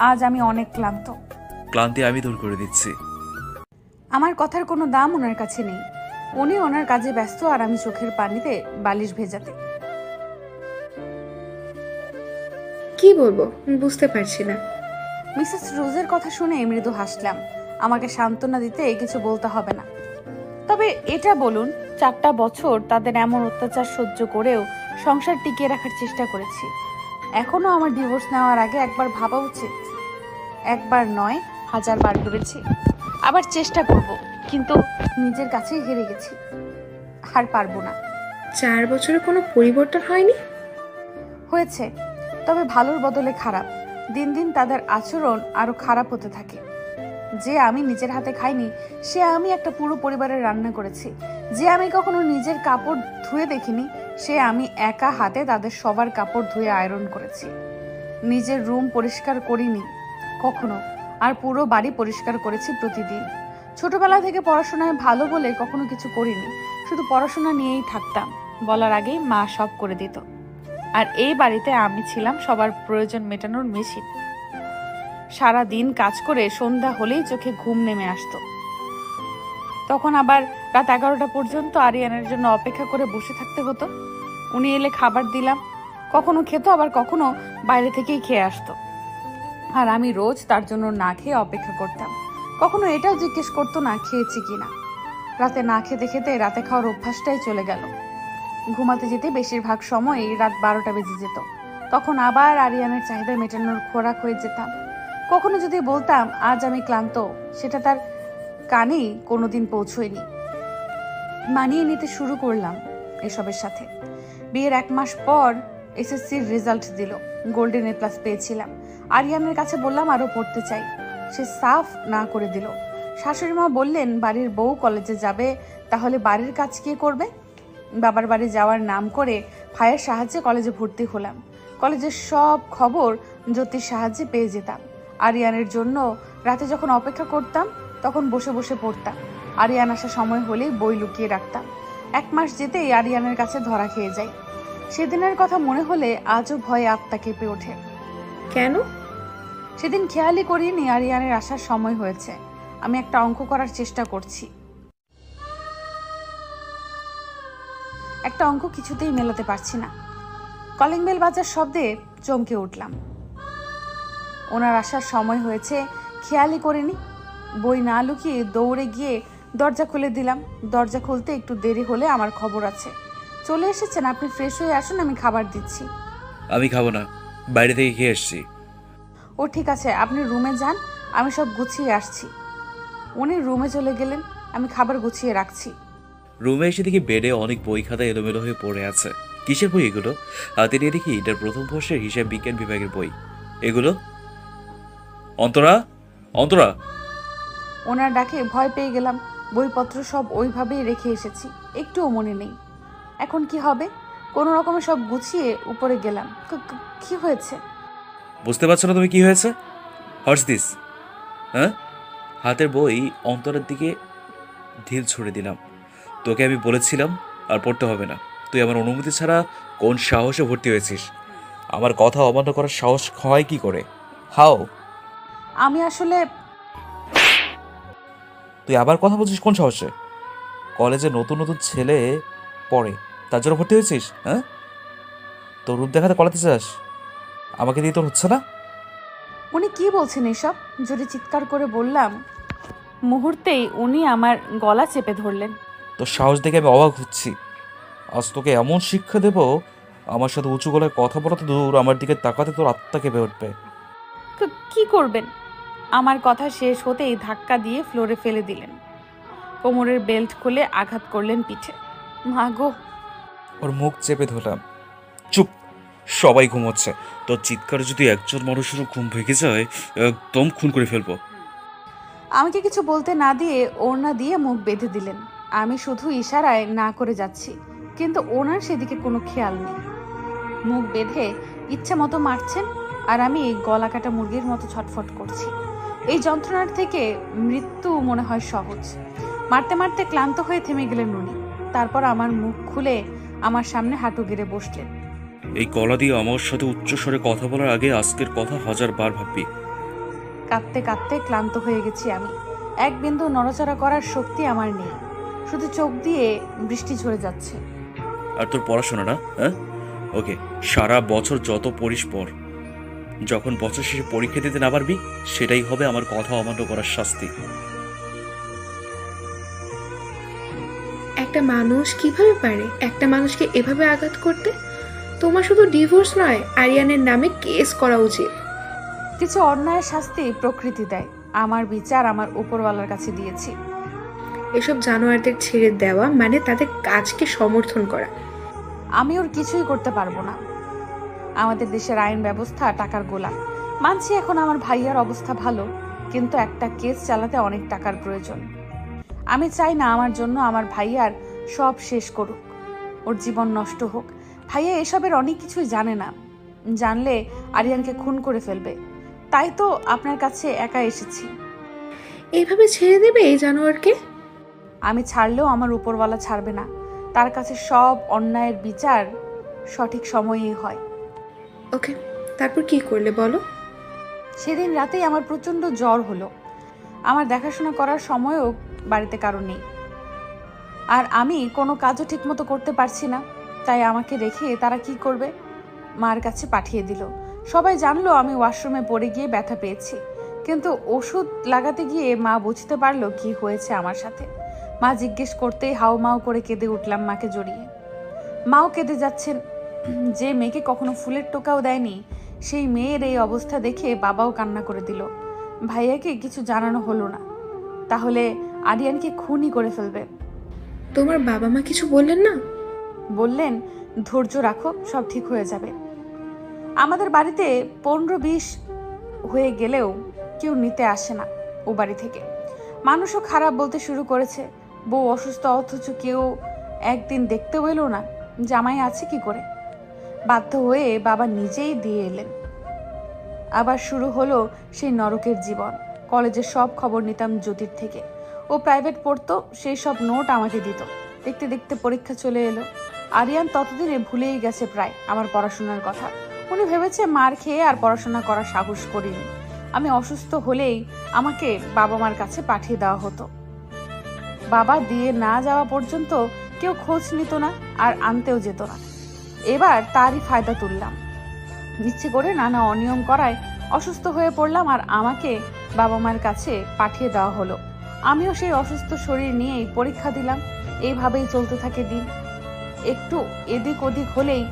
আজ আমি অনেক ক্লান্ত। ক্লান্তি আমি দূর করে দিচ্ছি। আমার কথার কোনো দাম ওনার কাছে নেই। উনি ওনার কাজে ব্যস্ত আর আমি চোখের পানিতে বালিশ ভেজাতে। কি বলবো বুঝতে পারছি না। মিসেস রোজের কথা শুনে মৃদু হাসলাম। আমাকে সান্ত্বনা দিতে কিছু বলতে হবে না, তবে এটা বলুন 4টা বছর তাদের এমন অত্যাচার সহ্য করেও সংসার টিকিয়ে রাখার চেষ্টা করেছি। এখনো আমার ডিভোর্স নেওয়ার আগে একবার ভাবা উচিত। একবার নয় 1000 বার ভেবেছি, আবার চেষ্টা করব, কিন্তু নিজের কাছেই হেরে গেছি। আর পারবো না। 4 বছরে কোনো পরিবর্তন হয়নি? হয়েছে, তবে ভালোর বদলে খারাপ। দিন দিন তাদের আচরণ আরো খারাপ হতে থাকে। যে আমি নিজের হাতে খাইনি, সে আমি একটা পুরো পরিবারের রান্না করেছি। যে আমি কখনো নিজের কাপড় ধুয়ে দেখিনি, সে আমি একা হাতে তাদের সবার কাপড় ধুয়ে আয়রন করেছি। নিজের রুম পরিষ্কার করিনি কখনো, আর পুরো বাড়ি পরিষ্কার করেছি প্রতিদিন। ছোটবেলা থেকে পড়াশোনায় ভালো বলে কখনো কিছু করিনি, শুধু পড়াশোনা নিয়েই থাকতাম। বলার আগেই মা সব করে দিত। আর এই বাড়িতে আমি ছিলাম সবার প্রয়োজন মেটানোর মেশিন। সারা দিন কাজ করে সন্ধ্যা হলেই চোখে ঘুম নেমে আসতো। তখন আবার রাত 11টা পর্যন্ত আরিয়ানের জন্য অপেক্ষা করে বসে থাকতে হতো। উনি এলে খাবার দিলাম, কখনো খেত, আবার কখনো বাইরে থেকেই খেয়ে আসতো। আর আমি রোজ তার জন্য না খেয়ে অপেক্ষা করতাম। কখনো এটাও জিজ্ঞেস করতো না খেয়েছি কিনা। রাতে না খেতে খেতে রাতে খাওয়ার অভ্যাসটাই চলে গেল। ঘুমাতে যেতে বেশিরভাগ সময়ই রাত 12টা বেজে যেত। তখন আবার আরিয়ানের চাহিদা মেটানোর খোরাক হয়ে যেতাম। কখনো যদি বলতাম আজ আমি ক্লান্ত, সেটা তার কানেই কোনোদিন পৌঁছয়নি। মানিয়ে নিতে শুরু করলাম এসবের সাথে। বিয়ের 1 মাস পর এসএসসির রেজাল্ট দিল, গোল্ডেন A+ পেয়েছিলাম। আরিয়ানের কাছে বললাম আরো পড়তে চাই, সে সাফ না করে দিল। শাশুড়ি মা বললেন বাড়ির বউ কলেজে যাবে, তাহলে বাড়ির কাজ কে করবে? বাবার বাড়ি যাওয়ার নাম করে ভাইয়ের সাহায্যে কলেজে ভর্তি হলাম। কলেজের সব খবর জ্যোতির সাহায্যে পেয়ে যেতাম। আরিয়ানের জন্য রাতে যখন অপেক্ষা করতাম তখন বসে বসে পড়তাম। আরিয়ান আসার সময় হলেই বই লুকিয়ে রাখতাম। 1 মাস যেতেই আরিয়ানের কাছে ধরা খেয়ে যাই। সেদিনের কথা মনে হলে আজও ভয়ে আত্মা কেঁপে ওঠে। কেন? সেদিন খেয়ালই করিনি আরিয়ানের আসার সময় হয়েছে। আমি একটা অঙ্ক করার চেষ্টা করছি, একটা অঙ্ক কিছুতেই মেলাতে পারছি না। কলিং বেল বাজার শব্দে চমকে উঠলাম। ওনার আসার সময় হয়েছে খেয়ালই করিনি। বই না লুকিয়ে দৌড়ে গিয়ে দরজা খুলে দিলাম। দরজা খুলতে একটু দেরি হলে আমার খবর আছে। চলে এসেছেন, আপনি ফ্রেশ হয়ে আসুন, আমি খাবার দিচ্ছি। আমি খাবো না, বাইরে থেকে খেয়ে এসছি। ও ঠিক আছে, আপনি রুমে যান, আমি সব গুছিয়ে আসছি। উনি রুমে চলে গেলেন, আমি খাবার গুছিয়ে রাখছি। রুমে এসে দেখি বেডে অনেক বই খাতা এলোমেলো হয়ে পড়ে আছে। কিসের বই এগুলো? হাতে নিয়ে দেখি এটার প্রথম বর্ষের হিসাব বিজ্ঞান বিভাগের বই। এগুলো অন্তরা, অন্তরা! ওনার ডাকে ভয় পেয়ে গেলাম। বইপত্র সব ওইভাবেই রেখে এসেছি, একটুও মনে নেই। এখন কি হবে? কোনো রকমে সব গুছিয়ে উপরে গেলাম। কি হয়েছে? বুঝতে পারছো না তুমি কি হয়েছে? What's this? হ্যাঁ? হাতের বই অন্তরের দিকে ঢিল ছুড়ে দিলাম। তোকে আমি বলেছিলাম আর পড়তে হবে না। তুই আমার অনুমতি ছাড়া কোন সাহসে ভর্তি হয়েছিস? আমার কথা অমান্য করার সাহস হয় কি করে? হাও? আমি আসলে... তুই আবার কথা বলছিস কোন সাহসে? কলেজে নতুন নতুন ছেলে পড়ে, তার জন্য ভর্তি হয়েছিস? হ্যাঁ? তোর রূপ দেখাতে কলাতে চাস? আমাকে দিয়ে তোর হচ্ছে না? উনি কি বলছেন এসব? জোরে চিৎকার করে বললাম। মুহূর্তেই উনি আমার গলা চেপে ধরলেন। তোর সাহস দেখে আমি অবাক হচ্ছি। আজ তোকে এমন শিক্ষা দেব, আমার সাথে উঁচু গলায় কথা বলা তো দূর, আমার দিকে তাকাতে তোর আত্মা কেঁপে উঠবে। কি করবেন? আমার কথা শেষ হতেই ধাক্কা দিয়ে ফ্লোরে ফেলে দিলেন। কোমরের বেল্ট খুলে আঘাত করলেন পিঠে। মা গো! ওর মুখ চেপে ধরলাম। চুপ, সবাই ঘুমোচ্ছে। তোর চিৎকারে যদি একজন মানুষেরও ঘুম ভেঙে যায়, একদম খুন করে ফেলবো। আমাকে কিছু বলতে না দিয়ে ওড়না দিয়ে মুখ বেঁধে দিলেন। আমি শুধু ইশারায় না করে যাচ্ছি, কিন্তু ওনার সেদিকে কোনো খেয়াল নেই। মুখ বেঁধে ইচ্ছা মতো মারছেন, আর আমি গলা কাটা মুরগির মতো ছটফট করছি। এই যন্ত্রণার থেকে মৃত্যু মনে হয় সহজ। মারতে মারতে ক্লান্ত হয়ে থেমে গেলেন উনি। তারপর আমার মুখ খুলে আমার সামনে হাঁটু গেড়ে বসলেন। এই গলা দিয়ে আমার সাথে উচ্চস্বরে কথা বলার আগে আজকের কথা 1000 বার ভাববি। কাঁদতে কাঁদতে ক্লান্ত হয়ে গেছি আমি। এক বিন্দু নড়াচড়া করার শক্তি আমার নেই। শুধু চোখ দিয়ে বৃষ্টি ঝরে যাচ্ছে। আর তোর পড়াশোনাটা, হ্যাঁ? ওকে, সারা বছর যত পড়িস পড়, যখন বছর শেষে পরীক্ষা দিতে না পারবি সেটাই হবে আমার কথা অমান্য করার শাস্তি। একটা মানুষ কিভাবে পারে একটা মানুষকে এভাবে আঘাত করতে? তোমার শুধু ডিভোর্স নয়, আরিয়ানের নামে কেস করা উচিত। কিছু অন্যায়ের শাস্তি প্রকৃতি দেয়, আমার বিচার আমার উপরওয়ালার কাছে দিয়েছি। এসব জানোয়ারদের ছেড়ে দেওয়া মানে তাদের কাজকে সমর্থন করা। আমি ওর কিছুই করতে পারবো না। আমাদের দেশের আইন ব্যবস্থা টাকার গোলাম। মানছি এখন আমার ভাইয়ার অবস্থা ভালো, কিন্তু একটা কেস চালাতে অনেক টাকার প্রয়োজন। আমি চাই না আমার জন্য আমার ভাইয়ার সব শেষ করুক, ওর জীবন নষ্ট হোক। ভাইয়া এসবের অনেক কিছুই জানে না, জানলে আরিয়ানকে খুন করে ফেলবে। তাই তো আপনার কাছে একা এসেছি। এইভাবে ছেড়ে দেবে এই জানোয়ারকে? আমি ছাড়লেও আমার উপরওয়ালা ছাড়বে না। তার কাছে সব অন্যায়ের বিচার সঠিক সময়েই হয়। ওকে, তারপর কি করলে বলো? সেদিন রাতেই আমার প্রচন্ড জ্বর হলো। আমার দেখাশোনা করার সময়ও বাড়িতে কারণ নেই, আর আমি কোনো কাজও ঠিকমতো করতে পারছি না। তাই আমাকে রেখে তারা কি করবে? মার কাছে পাঠিয়ে দিল। সবাই জানলো আমি ওয়াশরুমে পড়ে গিয়ে ব্যথা পেয়েছি, কিন্তু ওষুধ লাগাতে গিয়ে মা বুঝতে পারলো কি হয়েছে আমার সাথে। মা জিজ্ঞেস করতেই হাউ মাউ করে কেঁদে উঠলাম মাকে জড়িয়ে। মাও কেঁদে যাচ্ছেন। যে মেয়েকে কখনো ফুলের টোকাও দেয়নি, সেই মেয়ের এই অবস্থা দেখে বাবাও কান্না করে দিল। ভাইয়াকে কিছু জানানো হলো না, তাহলে আরিয়ানকে খুনই করে ফেলবে। তোমার বাবা মা কিছু বললেন না? বললেন ধৈর্য রাখো, সব ঠিক হয়ে যাবে। আমাদের বাড়িতে 15-20 হয়ে গেলেও কেউ নিতে আসে না ও বাড়ি থেকে। মানুষও খারাপ বলতে শুরু করেছে। বউ অসুস্থ, অথচ কেউ একদিন দেখতেও এলো না জামাই আছে কি করে। বাধ্য হয়ে বাবা নিজেই দিয়ে এলেন। আবার শুরু হলো সেই নরকের জীবন। কলেজের সব খবর নিতাম জ্যোতির থেকে। ও প্রাইভেট পড়তো, সেই সব নোট আমাকে দিত। দেখতে দেখতে পরীক্ষা চলে এলো। আরিয়ান ততদিনে ভুলেই গেছে প্রায় আমার পড়াশোনার কথা। উনি ভেবেছে মার খেয়ে আর পড়াশোনা করার সাহস করিনি। আমি অসুস্থ হলেই আমাকে বাবা মার কাছে পাঠিয়ে দেওয়া হতো। বাবা দিয়ে না যাওয়া পর্যন্ত কেউ খোঁজ নিত না আর আনতেও যেত না। এবার তারই ফায়দা তুললাম। ইচ্ছে করে নানা অনিয়ম করায় অসুস্থ হয়ে পড়লাম আর আমাকে বাবা মার কাছে পাঠিয়ে দেওয়া হলো। আমিও সেই অসুস্থ শরীর নিয়েই পরীক্ষা দিলাম। এইভাবেই চলতে থাকে দিন। একটু এদিক ওদিক হলেই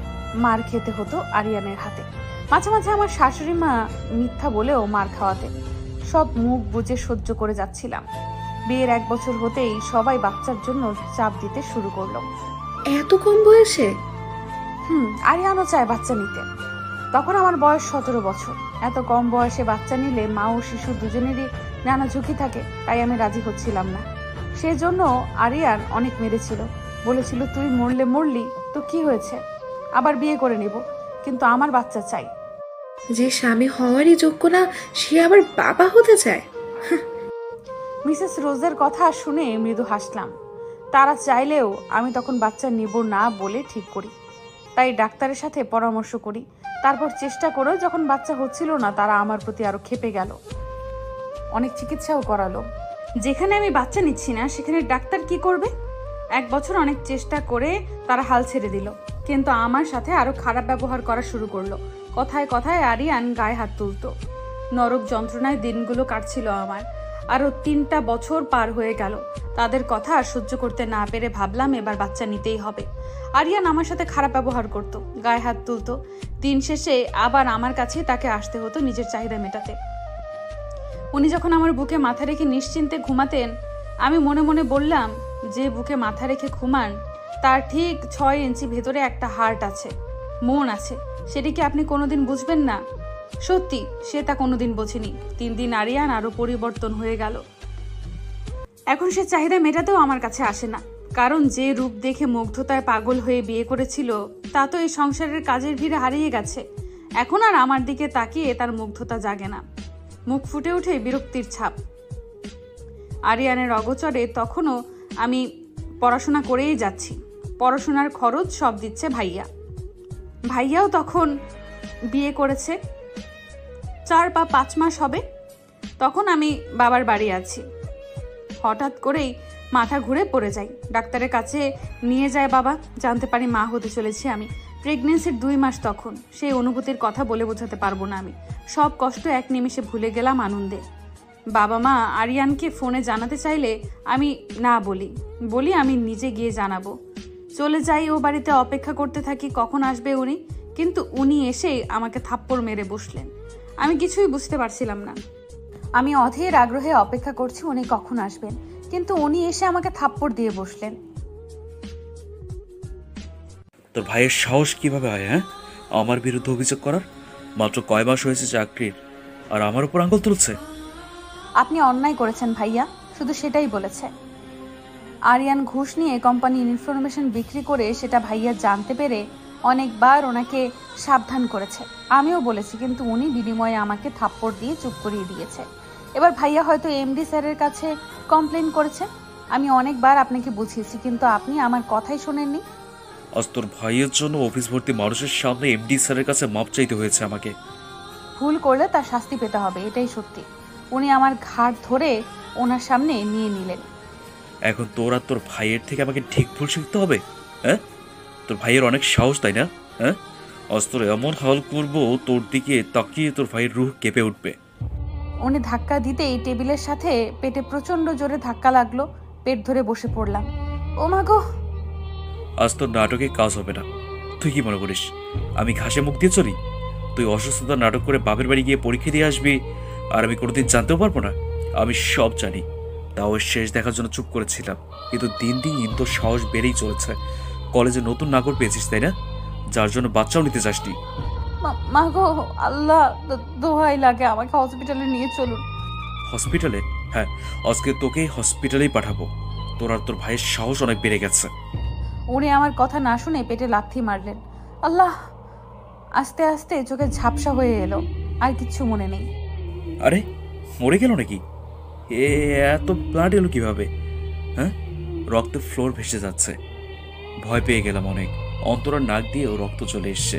মার খেতে হতো আরিয়ানের হাতে। মাঝে মাঝে আমার শাশুড়ি মা মিথ্যা বলেও মার খাওয়াতে। সব মুখ বুজে সহ্য করে যাচ্ছিলাম। বিয়ের 1 বছর হতেই সবাই বাচ্চার জন্য চাপ দিতে শুরু করলো। এত কম বয়সে? আরিয়ানও চায় বাচ্চা নিতে। তখন আমার বয়স 17 বছর। এত কম বয়সে বাচ্চা নিলে মা ও শিশু দুজনেরই নানা ঝুঁকি থাকে, তাই আমি রাজি হচ্ছিলাম না। সেজন্য আরিয়ান অনেক মেরেছিল, বলেছিল তুই মরলে মরলি তো কি হয়েছে, আবার বিয়ে করে নেব, কিন্তু আমার বাচ্চা চাই। যে স্বামী হওয়ারই যোগ্য না সে আবার বাবা হতে চায়। মিসেস রোজের কথা শুনে মৃদু হাসলাম। তারা চাইলেও আমি তখন বাচ্চা নেব না বলে ঠিক করি। তাই ডাক্তারের সাথে পরামর্শ করি। তারপর চেষ্টা করেও যখন বাচ্চা হচ্ছিল না, তারা আমার প্রতি আরো ক্ষেপে গেল। অনেক চিকিৎসাও করালো। যেখানে আমি বাচ্চা নিচ্ছি না সেখানে ডাক্তার কি করবে? 1 বছর অনেক চেষ্টা করে তারা হাল ছেড়ে দিল, কিন্তু আমার সাথে আরো খারাপ ব্যবহার করা শুরু করলো। কথায় কথায় আরিয়ান গায়ে হাত তুলতো। নরক যন্ত্রণায় দিনগুলো কাটছিল আমার। আরো 3টা বছর পার হয়ে গেল। তাদের কথা আর সহ্য করতে না পেরে ভাবলাম এবার বাচ্চা নিতেই হবে। আরিয়ান আমার সাথে খারাপ ব্যবহার করত, গায়ে হাত তুলতো। দিন শেষে আবার আমার কাছে তাকে আসতে হতো নিজের চাহিদা মেটাতে। উনি যখন আমার বুকে মাথা রেখে নিশ্চিন্তে ঘুমাতেন, আমি মনে মনে বললাম, যে বুকে মাথা রেখে ঘুমান তার ঠিক 6 ইঞ্চি ভেতরে একটা হার্ট আছে, মন আছে। সেটি কি আপনি কোনোদিন বুঝবেন না? সত্যি সে তা কোনোদিন বোঝেনি। 3 দিন আরিয়ান আরো পরিবর্তন হয়ে গেল। এখন সে চাহিদা মেটাতেও আমার কাছে আসে না, কারণ যে রূপ দেখে মুগ্ধতায় পাগল হয়ে বিয়ে করেছিল তা তো এই সংসারের কাজের ভিড়ে হারিয়ে গেছে। এখন আর আমার দিকে তাকিয়ে তার মুগ্ধতা জাগে না, মুখ ফুটে ওঠে বিরক্তির ছাপ। আরিয়ানের অগোচরে তখনও আমি পড়াশোনা করেই যাচ্ছি। পড়াশোনার খরচ সব দিচ্ছে ভাইয়া। ভাইয়াও তখন বিয়ে করেছে, 4 বা 5 মাস হবে। তখন আমি বাবার বাড়ি আছি। হঠাৎ করেই মাথা ঘুরে পড়ে যাই। ডাক্তারের কাছে নিয়ে যায় বাবা, জানতে পারি মা হতে চলেছি আমি। প্রেগনেন্সির 2 মাস তখন, সেই অনুভূতির কথা বলে বোঝাতে পারবো না আমি। সব কষ্ট এক নিমেষে ভুলে গেলাম আনন্দে। বাবা মা আরিয়ানকে ফোনে জানাতে চাইলে আমি না বলি আমি নিজে গিয়ে জানাবো। চলে যাই ও বাড়িতে, অপেক্ষা করতে থাকি কখন আসবে উনি। কিন্তু উনি এসে আমাকে থাপ্পড় মেরে বসলেন। আমি কিছুই বুঝতে পারছিলাম না। আমি অধীর আগ্রহে অপেক্ষা করছি উনি কখন আসবেন, কিন্তু উনি এসে আমাকে থাপ্পড় দিয়ে বসলেন। তোর ভাইয়ের সাহস কিভাবে হয় হ্যাঁ আমার বিরুদ্ধে অভিযোগ করার? মাত্র কয় মাস হয়েছে চাকরির, আর আমার উপর আঙুল তুলছে। আপনি অন্যায় করেছেন ভাইয়া, শুধু সেটাই বলেছে। আরিয়ান ঘুষ নিয়ে কোম্পানির ইনফরমেশন বিক্রি করে সেটা ভাইয়া জানতে পেরে অনেকবার ওনাকে সাবধান করেছে। আমিও বলেছি, কিন্তু উনি বিনিময়ে আমাকে থাপ্পড় দিয়ে চুপ করিয়ে দিয়েছে। এবার ভাইয়া হয়তো এমডি স্যারের কাছে কমপ্লেন করেছে। আমি অনেকবার আপনাকে বুঝিয়েছি, কিন্তু আপনি আমার কথাই শোনেননি। আজ তোর ভাইয়ের জন্য অফিস ভর্তি মানুষের সামনে এমডি স্যারের কাছে মাপ চাইতে হয়েছে আমাকে। ভুল করলে তার শাস্তি পেতে হবে, এটাই সত্যি। উনি আমার ঘাড় ধরে ওনার সামনে নিয়ে নিলেন। এখন তোর আর তোর ভাইয়ের থেকে আমাকে ঠিক ভুল শিখতে হবে? হ্যাঁ, তোর ভাইয়ের অনেক সাহস তাই না? হ্যাঁ, আজ তোর এমন হাল করবো তোর দিকে তাকিয়ে তোর ভাইয়ের রুহ কেঁপে উঠবে। উনি ধাক্কা দিতেই টেবিলের সাথে পেটে প্রচন্ড জোরে ধাক্কা লাগলো। পেট ধরে বসে পড়লাম। ও মা গো! আজ তোর নাটকে কাজ হবে না। তুই কি মনে করিস আমি ঘাসে মুখ দিয়ে চলি? তুই অসুস্থতার নাটক করে বাপের বাড়ি গিয়ে পরীক্ষা দিয়ে আসবি, আর আমি কোনোদিন জানতেও পারবো না? আমি সব জানি, তাও শেষ দেখার জন্য চুপ করেছিলাম। কিন্তু দিন দিন তোর সাহস বেড়েই চলেছে। কলেজে নতুন নাগর পেয়েছিস তাই না, যার জন্য বাচ্চাও নিতে চাসনি। মা গো, আল্লাহ দোহাই লাগে, আমাকে হসপিটালে নিয়ে চলুন। হসপিটালে? হ্যাঁ, আজকে তোকেই হসপিটালেই পাঠাবো। তোর আর তোর ভাইয়ের সাহস অনেক বেড়ে গেছে। উনি আমার কথা না শুনে পেটে লাথি মারলেন। আল্লাহ! আস্তে আস্তে চোখে ঝাপসা হয়ে এলো, আর কিচ্ছু মনে নেই। আরে মরে গেল নাকি? এত ব্লাড এলো কিভাবে? হ্যাঁ, রক্তে ফ্লোর ভেসে যাচ্ছে। ভয় পেয়ে গেলাম অনেক। অন্তরার নাক দিয়েও রক্ত চলে এসছে।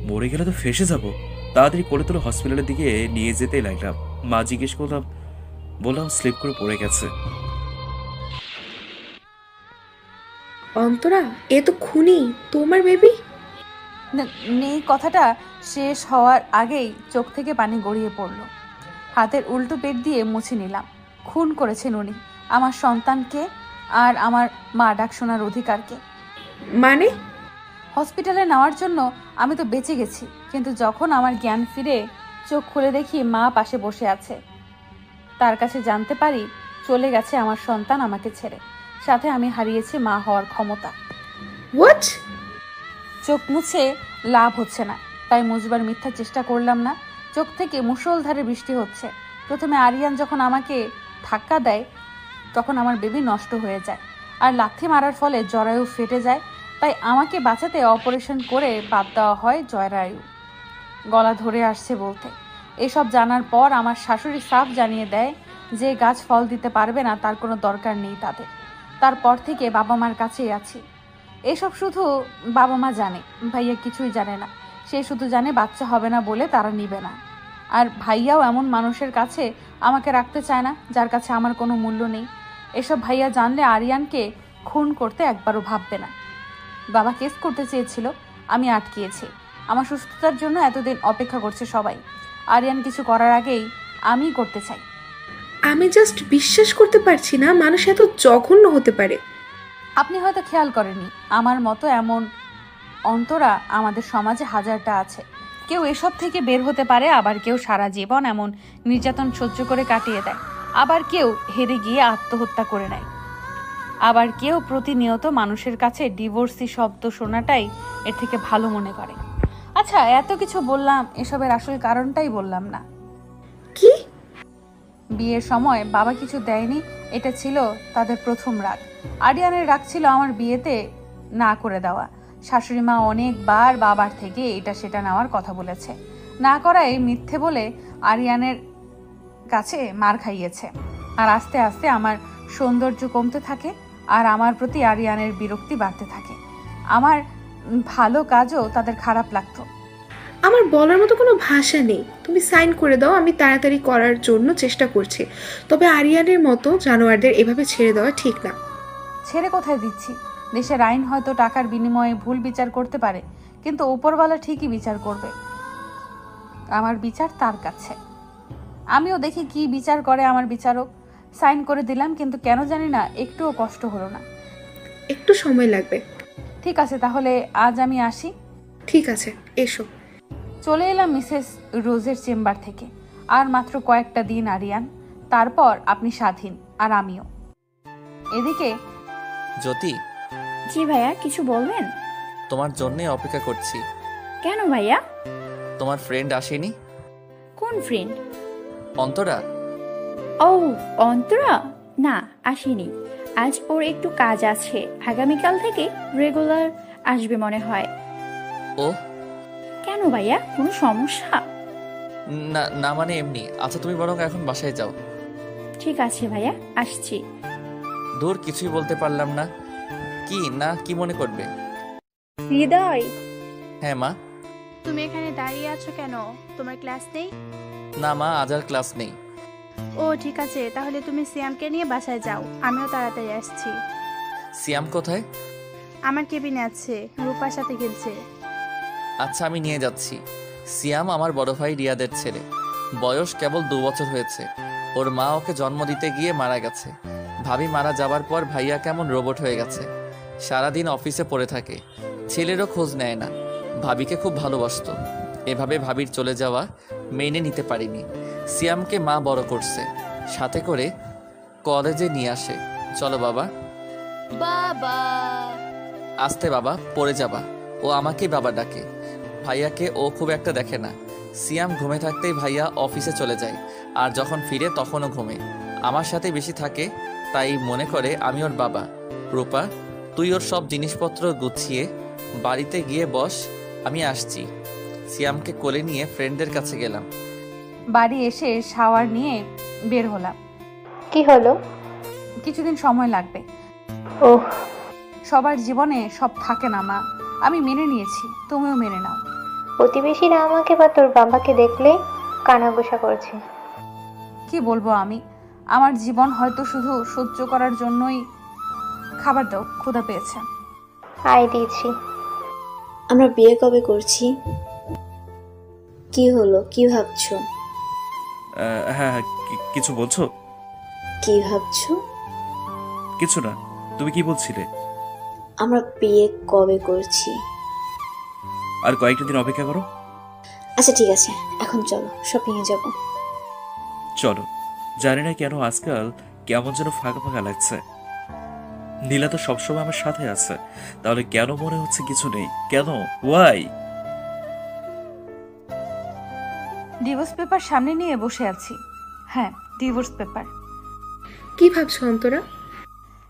মরে গেলে তো ফেসে যাবো। তাড়াতাড়ি কোলে তুলে হসপিটালের দিকে নিয়ে যেতেই লাগলাম। মা জিজ্ঞেস করলাম, বললাম স্লিপ করে পড়ে গেছে। অন্তরা, এ তো খুনি, তোমার বেবি নেই। কথাটা শেষ হওয়ার আগেই চোখ থেকে পানি গড়িয়ে পড়ল। হাতের উল্টো পেট দিয়ে মুছে নিলাম। খুন করেছেন উনি আমার সন্তানকে আর আমার মা ডাক শোনার অধিকারকে। মানে? হসপিটালে নেওয়ার জন্য আমি তো বেঁচে গেছি, কিন্তু যখন আমার জ্ঞান ফিরে চোখ খুলে দেখি মা পাশে বসে আছে, তার কাছে জানতে পারি চলে গেছে আমার সন্তান আমাকে ছেড়ে। সাথে আমি হারিয়েছি মা হওয়ার ক্ষমতা। হোয়াট? চোখ মুছে লাভ হচ্ছে না, তাই মুছবার মিথ্যা চেষ্টা করলাম না। চোখ থেকে মুষলধারে বৃষ্টি হচ্ছে। প্রথমে আরিয়ান যখন আমাকে ধাক্কা দেয় তখন আমার বেবি নষ্ট হয়ে যায়, আর লাথি মারার ফলে জরায়ু ফেটে যায়। তাই আমাকে বাঁচাতে অপারেশন করে বাদ দেওয়া হয় জরায়ু। গলা ধরে আসছে বলতে। এসব জানার পর আমার শাশুড়ি সাফ জানিয়ে দেয় যে গাছ ফল দিতে পারবে না, তার কোনো দরকার নেই তাদের। তারপর থেকে বাবা মার কাছেই আছি। এসব শুধু বাবা মা জানে, ভাইয়া কিছুই জানে না। সে শুধু জানে বাচ্চা হবে না বলে তারা নিবে না। আর ভাইয়াও এমন মানুষের কাছে আমাকে রাখতে চায় না যার কাছে আমার কোনো মূল্য নেই। এসব ভাইয়া জানলে আরিয়ানকে খুন করতে একবারও ভাববে না। বাবা কেস করতে চেয়েছিল, আমি আটকিয়েছি। আমার সুস্থতার জন্য এতদিন অপেক্ষা করছে সবাই। আরিয়ান কিছু করার আগেই আমি করতে চাই। আমি জাস্ট বিশ্বাস করতে পারছি না মানুষ এত জঘন্য হতে পারে। আপনি হয়তো খেয়াল করেননি, আমার মতো এমন অন্তরা আমাদের সমাজে হাজারটা আছে। কেউ এসব থেকে বের হতে পারে, আবার কেউ সারা জীবন এমন নির্যাতন সহ্য করে কাটিয়ে দেয়। আবার কেউ হেরে গিয়ে আত্মহত্যা করে নেয়। আবার কেউ প্রতিনিয়ত মানুষের কাছে ডিভোর্সি শব্দ শোনাটাই এর থেকে ভালো মনে করে। আচ্ছা, এত কিছু বললাম, এসবের আসল কারণটাই বললাম না। কি? বিয়ের সময় বাবা কিছু দেয়নি, এটা ছিল তাদের প্রথম রাগ। আরিয়ানের রাগ ছিল আমার বিয়েতে না করে দেওয়া। শাশুড়ি মা অনেকবার বাবার থেকে এটা সেটা নেওয়ার কথা বলেছে, না করায় মিথ্যে বলে আরিয়ানের কাছে মার খাইয়েছে। আর আস্তে আস্তে আমার সৌন্দর্য কমতে থাকে, আর আমার প্রতি আরিয়ানের বিরক্তি বাড়তে থাকে। আমার ভালো কাজও তাদের খারাপ লাগতো। আমার বলার মতো কোনো ভাষা নেই। তুমি সাইন করে দাও, আমি তাড়াতাড়ি করার জন্য চেষ্টা করছি। তবে আরিয়ানের মতো জানোয়ারদের এভাবে ছেড়ে দেওয়া ঠিক না। ছেড়ে কোথায় দিচ্ছি? দেশের আইন হয়তো টাকার বিনিময়ে ভুল বিচার করতে পারে, কিন্তু উপরওয়ালা ঠিকই বিচার করবে। আমার বিচার তার কাছে। আমিও দেখি কি বিচার করে আমার বিচারক। সাইন করে দিলাম, কিন্তু কেন জানি না একটুও কষ্ট হলো না। একটু সময় লাগবে। ঠিক আছে, তাহলে আজ আমি আসি। ঠিক আছে, এসো। চলে এলাম মিসেস রোজের চেম্বার থেকে। আর মাত্র কয়েকটা দিন আরিয়ান, তারপর আপনি স্বাধীন, আর আমিও। এদিকে জ্যোতি, জি ভাইয়া, কিছু বলবেন? তোমার জন্যই অপেক্ষা করছি। কেন ভাইয়া? তোমার ফ্রেন্ড আসেনি? কোন ফ্রেন্ড? অন্তরা। ও অন্তরা, না আসেনি। আজ ওর একটু কাজ আছে, আগামীকাল থেকে রেগুলার আসবে মনে হয়। ও কেন ভাইয়া, কোনো সমস্যা? না না, মানে এমনি। আচ্ছা তুমি বরং এখন বাসায় যাও। ঠিক আছে ভাইয়া, আসছি। দূর, কিছুই বলতে পারলাম না। কি না কি মনে করবে? হৃদয়, হ্যাঁ মা। তুমি এখানে দাঁড়িয়ে আছো কেন? তোমার ক্লাস নেই? না মা, আজ আর ক্লাস নেই। ও ঠিক আছে, তাহলে তুমি সিয়ামকে নিয়ে বাসায় যাও, আমিও তাড়াতাড়ি আসছি। সিয়াম কোথায়? আমার কেবিনে আছে, রূপার সাথে খেলছে। আচ্ছা আমি নিয়ে যাচ্ছি। সিয়াম আমার বড় ভাই রিয়াদের ছেলে। বয়স কেবল 2 বছর হয়েছে। ওর মা ওকে জন্ম দিতে গিয়ে মারা গেছে। ভাবি মারা যাবার পর ভাইয়া কেমন রোবট হয়ে গেছে, সারাদিন অফিসে পড়ে থাকে, ছেলেরও খোঁজ নেয় না। ভাবিকে খুব ভালোবাসতো। এভাবে ভাবির চলে যাওয়া মেনে নিতে পারিনি। সিয়ামকে মা বড় করছে, সাথে করে কলেজে নিয়ে আসে। চলো বাবা। বাবা। আস্তে বাবা, পড়ে যাবা। ও আমাকেই বাবা ডাকে। ভাইয়াকে ও খুব একটা দেখে না। সিয়াম ঘুমে থাকতেই ভাইয়া অফিসে চলে যায়, আর যখন ফিরে তখনও ঘুমে। আমার সাথে বেশি থাকে, তাই মনে করে আমি ওর বাবা। রূপা, তুই ওর সব জিনিসপত্র গুছিয়ে বাড়িতে গিয়ে বস, আমি আসছি। সিয়ামকে কোলে নিয়ে ফ্রেন্ডদের কাছে গেলাম। বাড়ি এসে শাওয়ার নিয়ে বের হলাম। কি হলো? কিছুদিন সময় লাগবে। ওহ, সবার জীবনে সব থাকে না মা, আমি মেনে নিয়েছি, তুমিও মেনে নাও। প্রতিবেশীরা আমাকে বা তোর বাবাকে দেখলে কানাঘুষা করছে। কি বলবো আমি, আমার জীবন হয়তো শুধু সহ্য করার জন্যই। খাবার দাও, ক্ষুধা পেয়েছে। আয় দিয়েছি। আমরা বিয়ে কবে করছি? কি হলো, কি ভাবছো? হ্যাঁ, কিছু বলছো? কি ভাবছো? কিছু না, তুমি কি বলছিলে? আমরা বিয়ে কবে করছি? আর কয়েকটা দিন অপেক্ষা করো। আচ্ছা ঠিক আছে, এখন চলো শপিং এ যাব। চলো। জানি না কেন আজকাল কেমন যেন ফাঁকা ফাঁকা লাগছে। নীলা তো সবসময় আমার সাথে আছে, তাহলে কেন মনে হচ্ছে কিছু নেই? কেন? ওয়াই? ডিভোর্স পেপার সামনে নিয়ে বসে আছি। হ্যাঁ, ডিভোর্স পেপার। কি ভাবছো অন্তরা?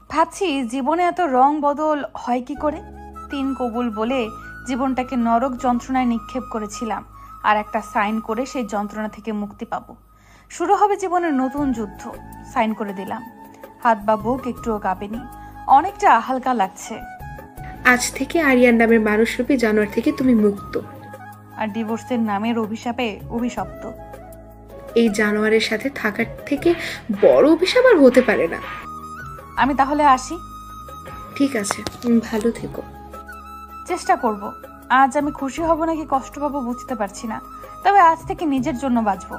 ভাবছি জীবনে এত রং বদল হয় কি করে। 3 কবুল বলে জীবনটাকে নরক যন্ত্রণায় নিক্ষেপ করেছিলাম, আর একটা সাইন করে সেই যন্ত্রণা থেকে মুক্তি পাবো। শুরু হবে জীবনের নতুন যুদ্ধ। সাইন করে দিলাম। হাত বা বুক একটুও কাঁপেনি, অনেকটা হালকা লাগছে। আজ থেকে আরিয়ান নামের মানুষরূপী জানোয়ার থেকে তুমি মুক্ত। আর ডিভোর্সের নামের অভিশাপে অভিশপ্ত। এই জানোয়ারের সাথে থাকার থেকে বড় অভিশাপ আর হতে পারে না। আমি তাহলে আসি। ঠিক আছে, ভালো থেকো। চেষ্টা করব। আজ আমি খুশি হব নাকি কষ্ট পাবো বুঝতে পারছি না, তবে আজ থেকে নিজের জন্য বাঁচবো।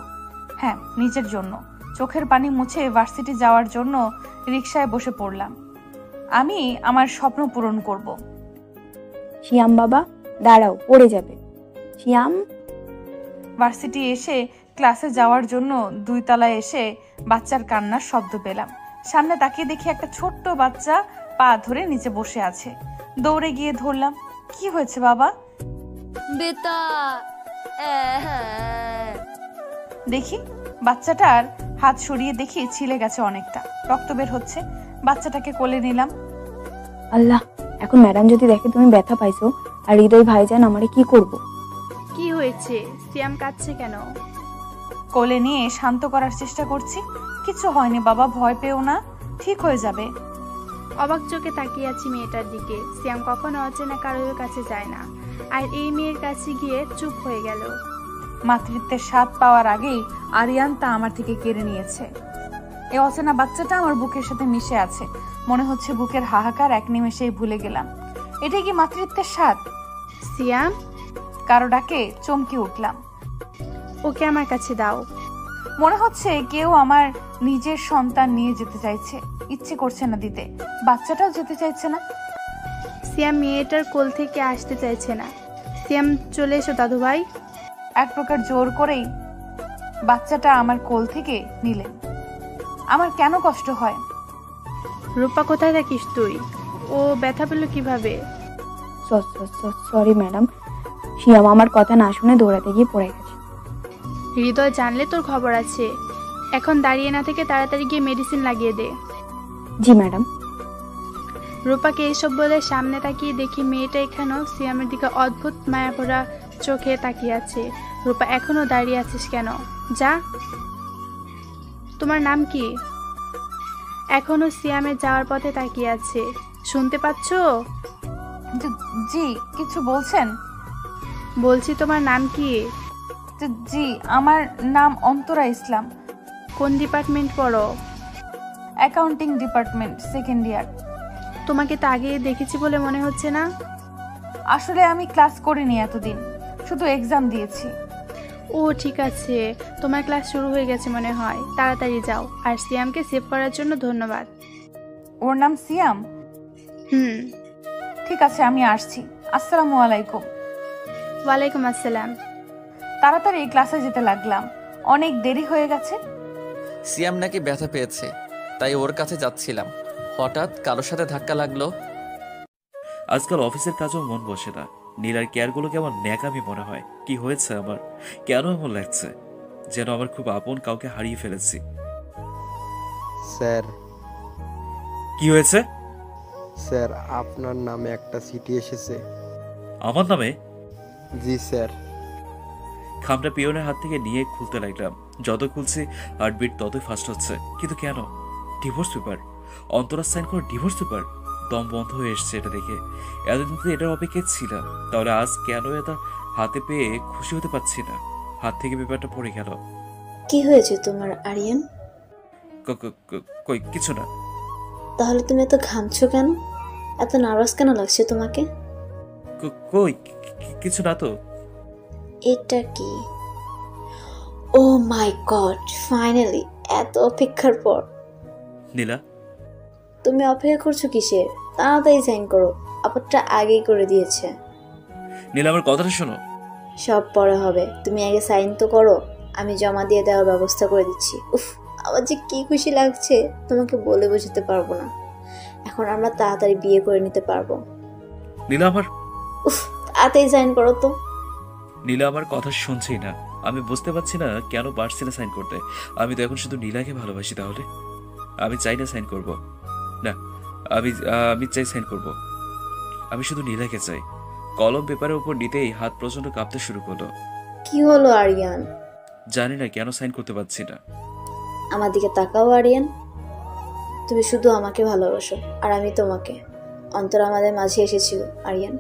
হ্যাঁ, নিজের জন্য। চোখের পানি মুছে ভার্সিটি যাওয়ার জন্য রিকশায় বসে পড়লাম। আমি আমার স্বপ্ন পূরণ করব। শিয়াম বাবা, দাঁড়াও, পড়ে যাবে। শিয়াম। ভার্সিটি এসে ক্লাসে যাওয়ার জন্য 2 তলায় এসে বাচ্চার কান্নার শব্দ পেলাম। সামনে তাকিয়ে দেখি একটা ছোট্ট বাচ্চা পা ধরে নিচে বসে আছে। দৌড়ে গিয়ে ধরলাম। কি হয়েছে বাবা? বেটা। দেখি বাচ্চাটার হাত সরিয়ে দেখি ছিলে গেছে অনেকটা, রক্ত বের হচ্ছে। বাচ্চাটাকে কোলে নিলাম। আল্লাহ, এখন ম্যাডাম যদি দেখে তুমি ব্যথা পাইছো আর হৃদয় ভাইজান, আমারে কি করব? কি হয়েছে? সিয়াম কাঁদছে কেন? কোলে নিয়ে শান্ত করার চেষ্টা করছি। কিছু হয়নি বাবা, ভয় পেও না, ঠিক হয়ে যাবে। অবাক চোখে তাকিয়ে আছি মেয়েটার দিকে। সিয়াম কখনো অচেনা কারোর কাছে যায় না, আর এই মেয়ের কাছে গিয়ে চুপ হয়ে গেল। মাতৃত্বের স্বাদ পাওয়ার আগেই আরিয়ান তা আমার থেকে কেড়ে নিয়েছে। এই অচেনা বাচ্চাটা আমার বুকের সাথে মিশে আছে। মনে হচ্ছে বুকের হাহাকার এক নিমেষেই ভুলে গেলাম। এটাই কি মাতৃত্বের স্বাদ? সিয়াম, কারো ডাকে চমকে উঠলাম। ওকে আমার কাছে দাও। মনে হচ্ছে কেউ আমার নিজের সন্তান নিয়ে যেতে চাইছে। ইচ্ছে করছে না দিতে, বাচ্চাটাও যেতে চাইছে না। সিয়াম মেয়েটার কোল থেকে আসতে চাইছে না। সিয়াম, চলে এসো দাদু ভাই। এক প্রকার জোর করেই বাচ্চাটা আমার কোল থেকে নিলেন। আমার কেন কষ্ট হয়? রূপা, কোথায় থাকিস তুই? ও ব্যথা পেল কিভাবে? সরি ম্যাডাম, শিয়াম আমার কথা না শুনে দৌড়াতে গিয়ে পড়ে গেছে। হৃদয়, জানলে তোর খবর আছে। এখন দাঁড়িয়ে না থেকে তাড়াতাড়ি গিয়ে মেডিসিন লাগিয়ে দে। জি ম্যাডাম। রূপাকে এইসব বলে সামনে তাকিয়ে দেখি মেয়েটা এখানেও সিয়ামের দিকে অদ্ভুত মায়াভরা চোখে তাকিয়ে আছে। রূপা, এখনো দাঁড়িয়ে আছিস কেন? যা। তোমার নাম কি? এখনো সিয়ামের যাওয়ার পথে তাকিয়ে আছে। শুনতে পাচ্ছ? জি, কিছু বলছেন? বলছি তোমার নাম কি? জি, আমার নাম অন্তরা ইসলাম। কোন ডিপার্টমেন্ট পড়ো? Accounting department, second year. তোমাকে তো আগে দেখেছি বলে মনে হচ্ছে না। আসলে আমি ক্লাস করিনি এতদিন, শুধু এক্সাম দিয়েছি। ও ঠিক আছে, তোমার ক্লাস শুরু হয়ে গেছে মনে হয়। তাড়াতাড়ি যাও। আর সিয়ামকে সেভ করার জন্য ধন্যবাদ। ওর নাম সিয়াম? হুম, ঠিক আছে, আমি আসছি। আসসালামু আলাইকুম। ওয়ালাইকুম আসসালাম। তাড়াতাড়ি ক্লাসে যেতে লাগলাম, অনেক দেরি হয়ে গেছে। সিয়াম নাকি ব্যথা পেয়েছে, তাই ওর কাছে যাচ্ছিলাম। হঠাৎ কারোর সাথে ধাক্কা লাগলো। আজকাল অফিসের কাজও মন বসে না। নীলার কেয়ারগুলো কেমন ন্যাকামি মনে হয়। কি হয়েছে আমার? কেন এমন লাগছে যেন আমার খুব আপন কাউকে হারিয়ে ফেলেছি? স্যার। কি হয়েছে? স্যার, আপনার নামে একটা চিঠি এসেছে। আমার নামে? জি স্যার। খামটা পিয়নের হাত থেকে নিয়ে খুলতে লাগলাম। যত খুলছি হার্টবিট ততই ফাস্ট হচ্ছে। কিন্তু কেন? Divorce paper. অন্তরা সাইন করে ডিভোর্স পেপার। দম বন্ধ হয়ে এসছে এটা দেখে। এতদিন তো এটার অপেক্ষায় ছিলাম, তাহলে আজ কেন এটা হাতে পেয়ে খুশি হতে পারছি না? হাত থেকে পেপারটা পড়ে গেল। কি হয়েছে তোমার আরিয়ান? কই কিছু না। তাহলে তুমি এত ঘামছো কেন? এত নার্ভাস কেন লাগছে তোমাকে? কই কিছু না তো। এটা কি? ও মাই গড, ফাইনালি! এত অপেক্ষার পর। নীলা, তুমি অপেক্ষা করছো কিসের? তাড়াতাড়ি সাইন করো। আপরটা আগেই করে দিয়েছে। নীলা, আমার কথাটা শোনো। সব পরে হবে, তুমি আগে সাইন তো করো। আমি জমা দিয়ে দেওয়ার ব্যবস্থা করে দিচ্ছি। উফ, আমার যে কি খুশি লাগছে তোমাকে বলে বোঝাতে পারবো না। এখন আমরা তাড়াতাড়ি বিয়ে করে নিতে পারবো। নীলা, আমার উফ, তাড়াতাড়ি সাইন করো তো। নীলা আমার কথা শুনছেই না। আমি বুঝতে পারছি না কেন পারছি না সাইন করতে। আমি তো এখন শুধু নীলাকে ভালোবাসি। তাহলে আমি চাই না সাইন করব না। আমি চাই সাইন করব। আমি শুধু নীলাকে চাই। কলম পেপারের উপর নিতেই হাত প্রচন্ড কাঁপতে শুরু করলো। কি হলো আরিয়ান? জানি না কেন সাইন করতে পারছি না। আমার দিকে তাকাও আরিয়ান। তুমি শুধু আমাকে ভালোবাসো আর আমি তোমাকে। অন্তর আমাদের মাঝে এসেছিল আরিয়ান,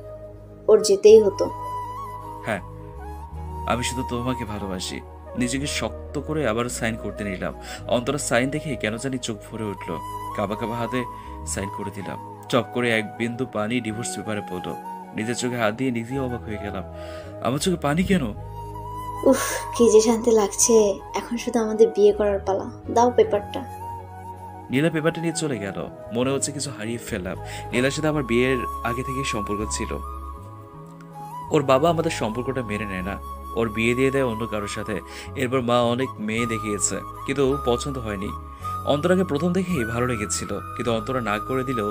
ওর যেতেই হতো। হ্যাঁ, আমি শুধু তোমাকে ভালোবাসি। নিজেকে শক্ত করে আবার সাইন করতে নিলাম। অন্তরা সাইন দেখে কেন জানি চোখ ভরে উঠলো। কাবা কাবা হাতে সাইন করে দিলাম। চপ করে এক বিন্দু পানি ডিভোর্স পেপারে পড়লো। নিজের চোখে হাত দিয়ে নিজেই অবাক হয়ে গেলাম। আমার চোখে পানি কেন? উফ, কি যে শান্তি লাগছে। এখন শুধু আমাদের বিয়ে করার পালা। দাও পেপারটা। নীলা পেপারটা নিয়ে চলে গেল। মনে হচ্ছে কিছু হারিয়ে ফেললাম। নীলার সাথে আমার বিয়ের আগে থেকে সম্পর্ক ছিল। ওর বাবা আমাদের সম্পর্কটা মেনে নেয় না। ওর বিয়ে দিয়ে দেয় অন্য কারোর সাথে। এরপর মা অনেক মেয়ে দেখিয়েছে, কিন্তু পছন্দ হয়নি। অন্তরাকে প্রথম দেখেই ভালো লেগেছিল, কিন্তু অন্তরা না করে দিলেও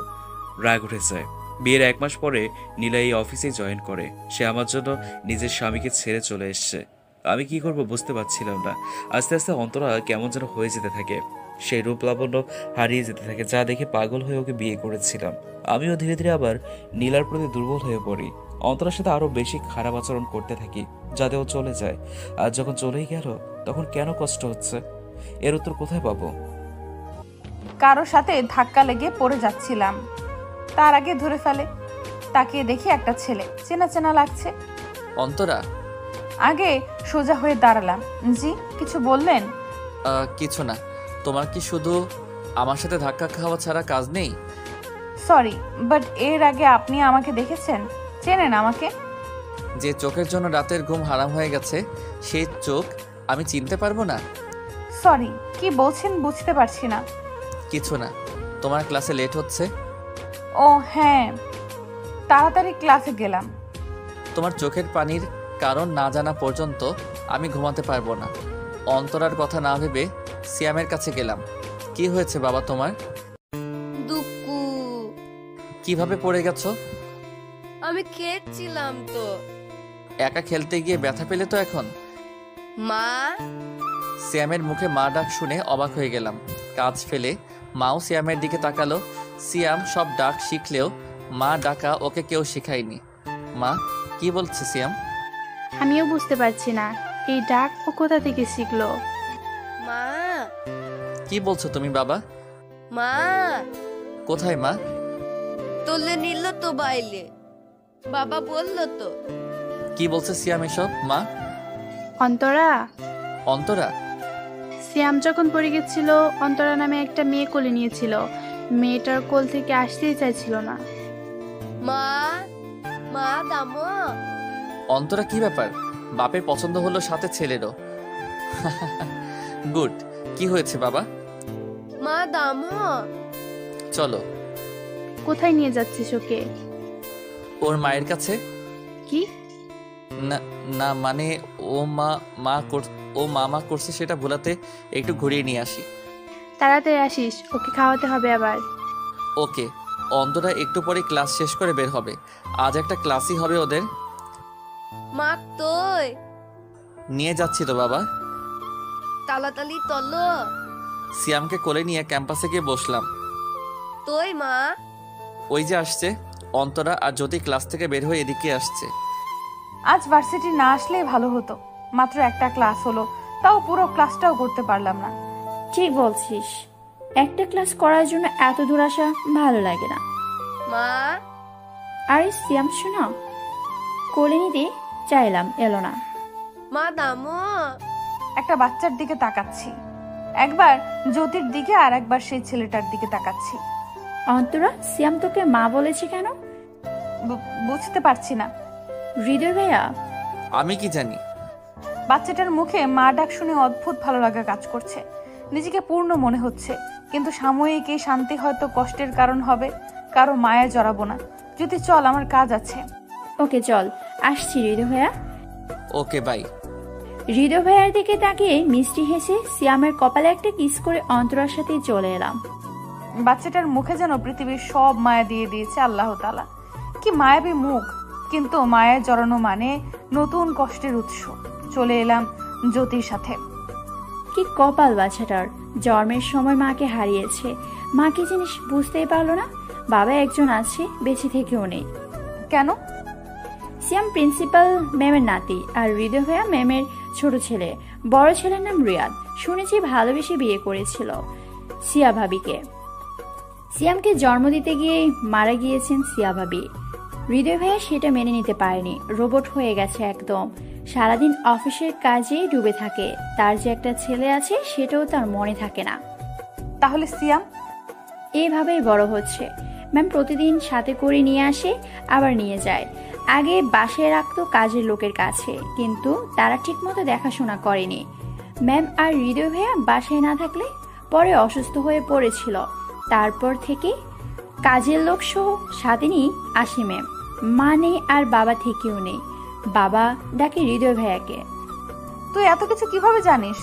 রাগ উঠেছে। বিয়ের 1 মাস পরে নীলা এই অফিসে জয়েন করে। সে আমার জন্য নিজের স্বামীকে ছেড়ে চলে এসছে। আমি কি করব বুঝতে পারছিলাম না। আস্তে আস্তে অন্তরা কেমন যেন হয়ে যেতে থাকে। সেই রূপ লাবণ্য হারিয়ে যেতে থাকে, যা দেখে পাগল হয়ে ওকে বিয়ে করেছিলাম। আমিও ধীরে ধীরে আবার নীলার প্রতি দুর্বল হয়ে পড়ি। অন্তরার সাথে আরো বেশি খারাপ আচরণ করতে থাকি, যাতে ও চলে যায়। আর যখন চলেই গেল তখন কেন কষ্ট হচ্ছে, এর উত্তর কোথায় পাবো? কারোর সাথে ধাক্কা লেগে পড়ে যাচ্ছিলাম, তার আগে ধরে ফেলে। তাকিয়ে দেখি একটা ছেলে, চেনা চেনা লাগছে। অন্তরা? আগে সোজা হয়ে দাঁড়ালাম। জি, কিছু বললেন? কিছু না, তোমার কি শুধু আমার সাথে ধাক্কা খাওয়া ছাড়া কাজ নেই? সরি, বাট এর আগে আপনি আমাকে দেখেছেন? চেনেন আমাকে? যে চোখের জন্য রাতের ঘুম হারাম হয়ে গেছে সেই চোখ আমি চিনতে পারবো না? সরি, কি বলছেন বুঝতে পারছি না। কিছু না, তোমার ক্লাসে লেট হচ্ছে। ও হ্যাঁ, তাড়াতাড়ি ক্লাসে গেলাম। তোমার চোখের পানির কারণ না জানা পর্যন্ত আমি ঘুমাতে পারবো না। অন্তরার কথা না ভেবে সিয়ামের কাছে গেলাম। কি হয়েছে বাবা তোমার? দুক্কু, কিভাবে পড়ে গেছো? আমি খেলছিলাম তো। একা খেলতে গিয়ে ব্যথা পেলে তো এখন? মা। সিয়ামের মুখে মা ডাক শুনে অবাক হয়ে গেলাম। কাজ ফেলে মাও সিয়ামের দিকে তাকালো। সিয়াম সব ডাক শিখলেও মা ডাকা ওকে কেউ শেখায়নি। মা, কি বলছে সিয়াম? আমিও বুঝতে পারছি না এই ডাক ও কোথা থেকে শিখলো। মা। কি বলছো তুমি বাবা? মা। কোথায় মা? তোলে নিল তো বাইলে, বাবা বললো তো। কি বলছে সিয়াম এসব মা? অন্তরা। অন্তরা? সিয়াম যখন পড়ে গেছিল অন্তরা নামে একটা মেয়ে কোলে নিয়েছিল। মেয়েটার কোল থেকে আসতেই চাইছিল না। মা, মা দামো। অন্তরা, কি ব্যাপার? বাপের পছন্দ হলো, সাথে ছেলেরও। গুড। কি হয়েছে বাবা? মা দামো। চলো। কোথায় নিয়ে যাচ্ছিস ওকে? ওর মায়ের কাছে। কি? না না, মানে ও মামা করছে সেটা ভোলাতে একটু ঘুরিয়ে নিয়ে আসি। তাড়াতাড়ি আসিস, ওকে খাওয়াতে হবে আবার। ওকে। অন্তরা একটু পরে ক্লাস শেষ করে বের হবে। আজ একটা ক্লাসই হবে ওদের। মা তুই? নিয়ে যাচ্ছি তো বাবা। তাড়াতাড়ি তলো। সিয়ামকে কোলে নিয়ে ক্যাম্পাসে গিয়ে বসলাম। তুই মা? ওই যে আসছে অন্তরা আর জ্যোতি ক্লাস থেকে বের হয়ে এদিকে আসছে। আজ ভার্সিটি না আসলেই ভালো হতো। মাত্র একটা ক্লাস হলো, তাও পুরো ক্লাসটাও করতে পারলাম না। ঠিক বলছিস, একটা ক্লাস করার জন্য এত দূর আসা ভালো লাগে না। মা। আরে সিয়াম শোনো, কোলে নিতে চাইলাম, এলো না। মা দামো। একটা বাচ্চার দিকে তাকাচ্ছি, একবার জ্যোতির দিকে আর একবার সেই ছেলেটার দিকে তাকাচ্ছি। অন্তরা, সিয়াম তোকে মা বলেছে কেন? বুঝতে পারছি না। হৃদয় ভাইয়া? আমি কি জানি। বাচ্চাটার মুখে মা ডাক শুনে অদ্ভুত ভালো লাগা কাজ করছে। নিজেকে পূর্ণ মনে হচ্ছে, কিন্তু সাময়িক এই শান্তি হয়তো কষ্টের কারণ হবে। কারো মায়া জড়াবো না। যদি চল, আমার কাজ আছে। ওকে চল, আসছি হৃদয় ভাইয়া। Okay bye. হৃদয় ভাইয়ার দিকে তাকিয়ে মিষ্টি হেসে সিয়ামের কপালে একটা কিস করে অন্তরার সাথে চলে এলাম। বাচ্চাটার মুখে যেন পৃথিবীর সব মায়া দিয়ে দিয়েছে আল্লাহ তাআলা। কি মায়াবী মুখ, কিন্তু মায়ায় জড়ানো মানে নতুন কষ্টের উৎস। চলে এলাম জ্যোতির সাথে। কি কপাল বাচ্চাটার, জন্মের সময় মাকে হারিয়েছে। মা কি জিনিস বুঝতেই পারলো না। বাবা একজন আছে, বেঁচে থেকেও নেই। কেন? সিয়াম প্রিন্সিপাল ম্যামের নাতি, আর হৃদয় ভাইয়া ম্যামের ছোট ছেলে। বড় ছেলের নাম রিয়াদ। শুনেছি ভালোবেসে বিয়ে করেছিল সিয়া ভাবিকে। সিয়ামকে জন্ম দিতে গিয়ে মারা গিয়েছেন সিয়া ভাবি। হৃদয় ভাইয়া সেটা মেনে নিতে পারেনি। রোবট হয়ে গেছে একদম। সারাদিন অফিসের কাজে ডুবে থাকে। তার যে একটা ছেলে আছে সেটাও তার মনে থাকে না। তাহলে সিয়াম এইভাবেই বড় হচ্ছে। ম্যাম প্রতিদিন সাথে করে নিয়ে আসে, আবার নিয়ে যায়। আগে বাসায় রাখতো কাজের লোকের কাছে, কিন্তু তারা ঠিকমতো দেখাশোনা করেনি। ম্যাম আর হৃদয় ভাইয়া বাসায় না থাকলে পরে অসুস্থ হয়ে পড়েছিল। তারপর থেকে কাজের লোক সহ সাথে নিয়ে আসে ম্যাম। মা নেই আর বাবা থেকেও নেই। বাবা ডাকে হৃদয় ভাইয়াকে। তুই এত কিছু কিভাবে জানিস?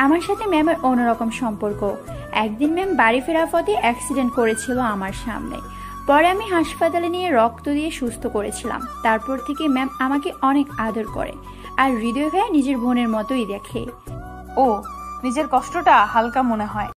আমার সাথে ম্যামের অন্যরকম সম্পর্ক। একদিন ম্যাম বাড়ি ফেরার পথে অ্যাক্সিডেন্ট করেছিল আমার সামনে। পরে আমি হাসপাতালে নিয়ে রক্ত দিয়ে সুস্থ করেছিলাম। তারপর থেকে ম্যাম আমাকে অনেক আদর করে, আর হৃদয় ভাইয়া নিজের বোনের মতোই দেখে। ও, নিজের কষ্টটা হালকা মনে হয়।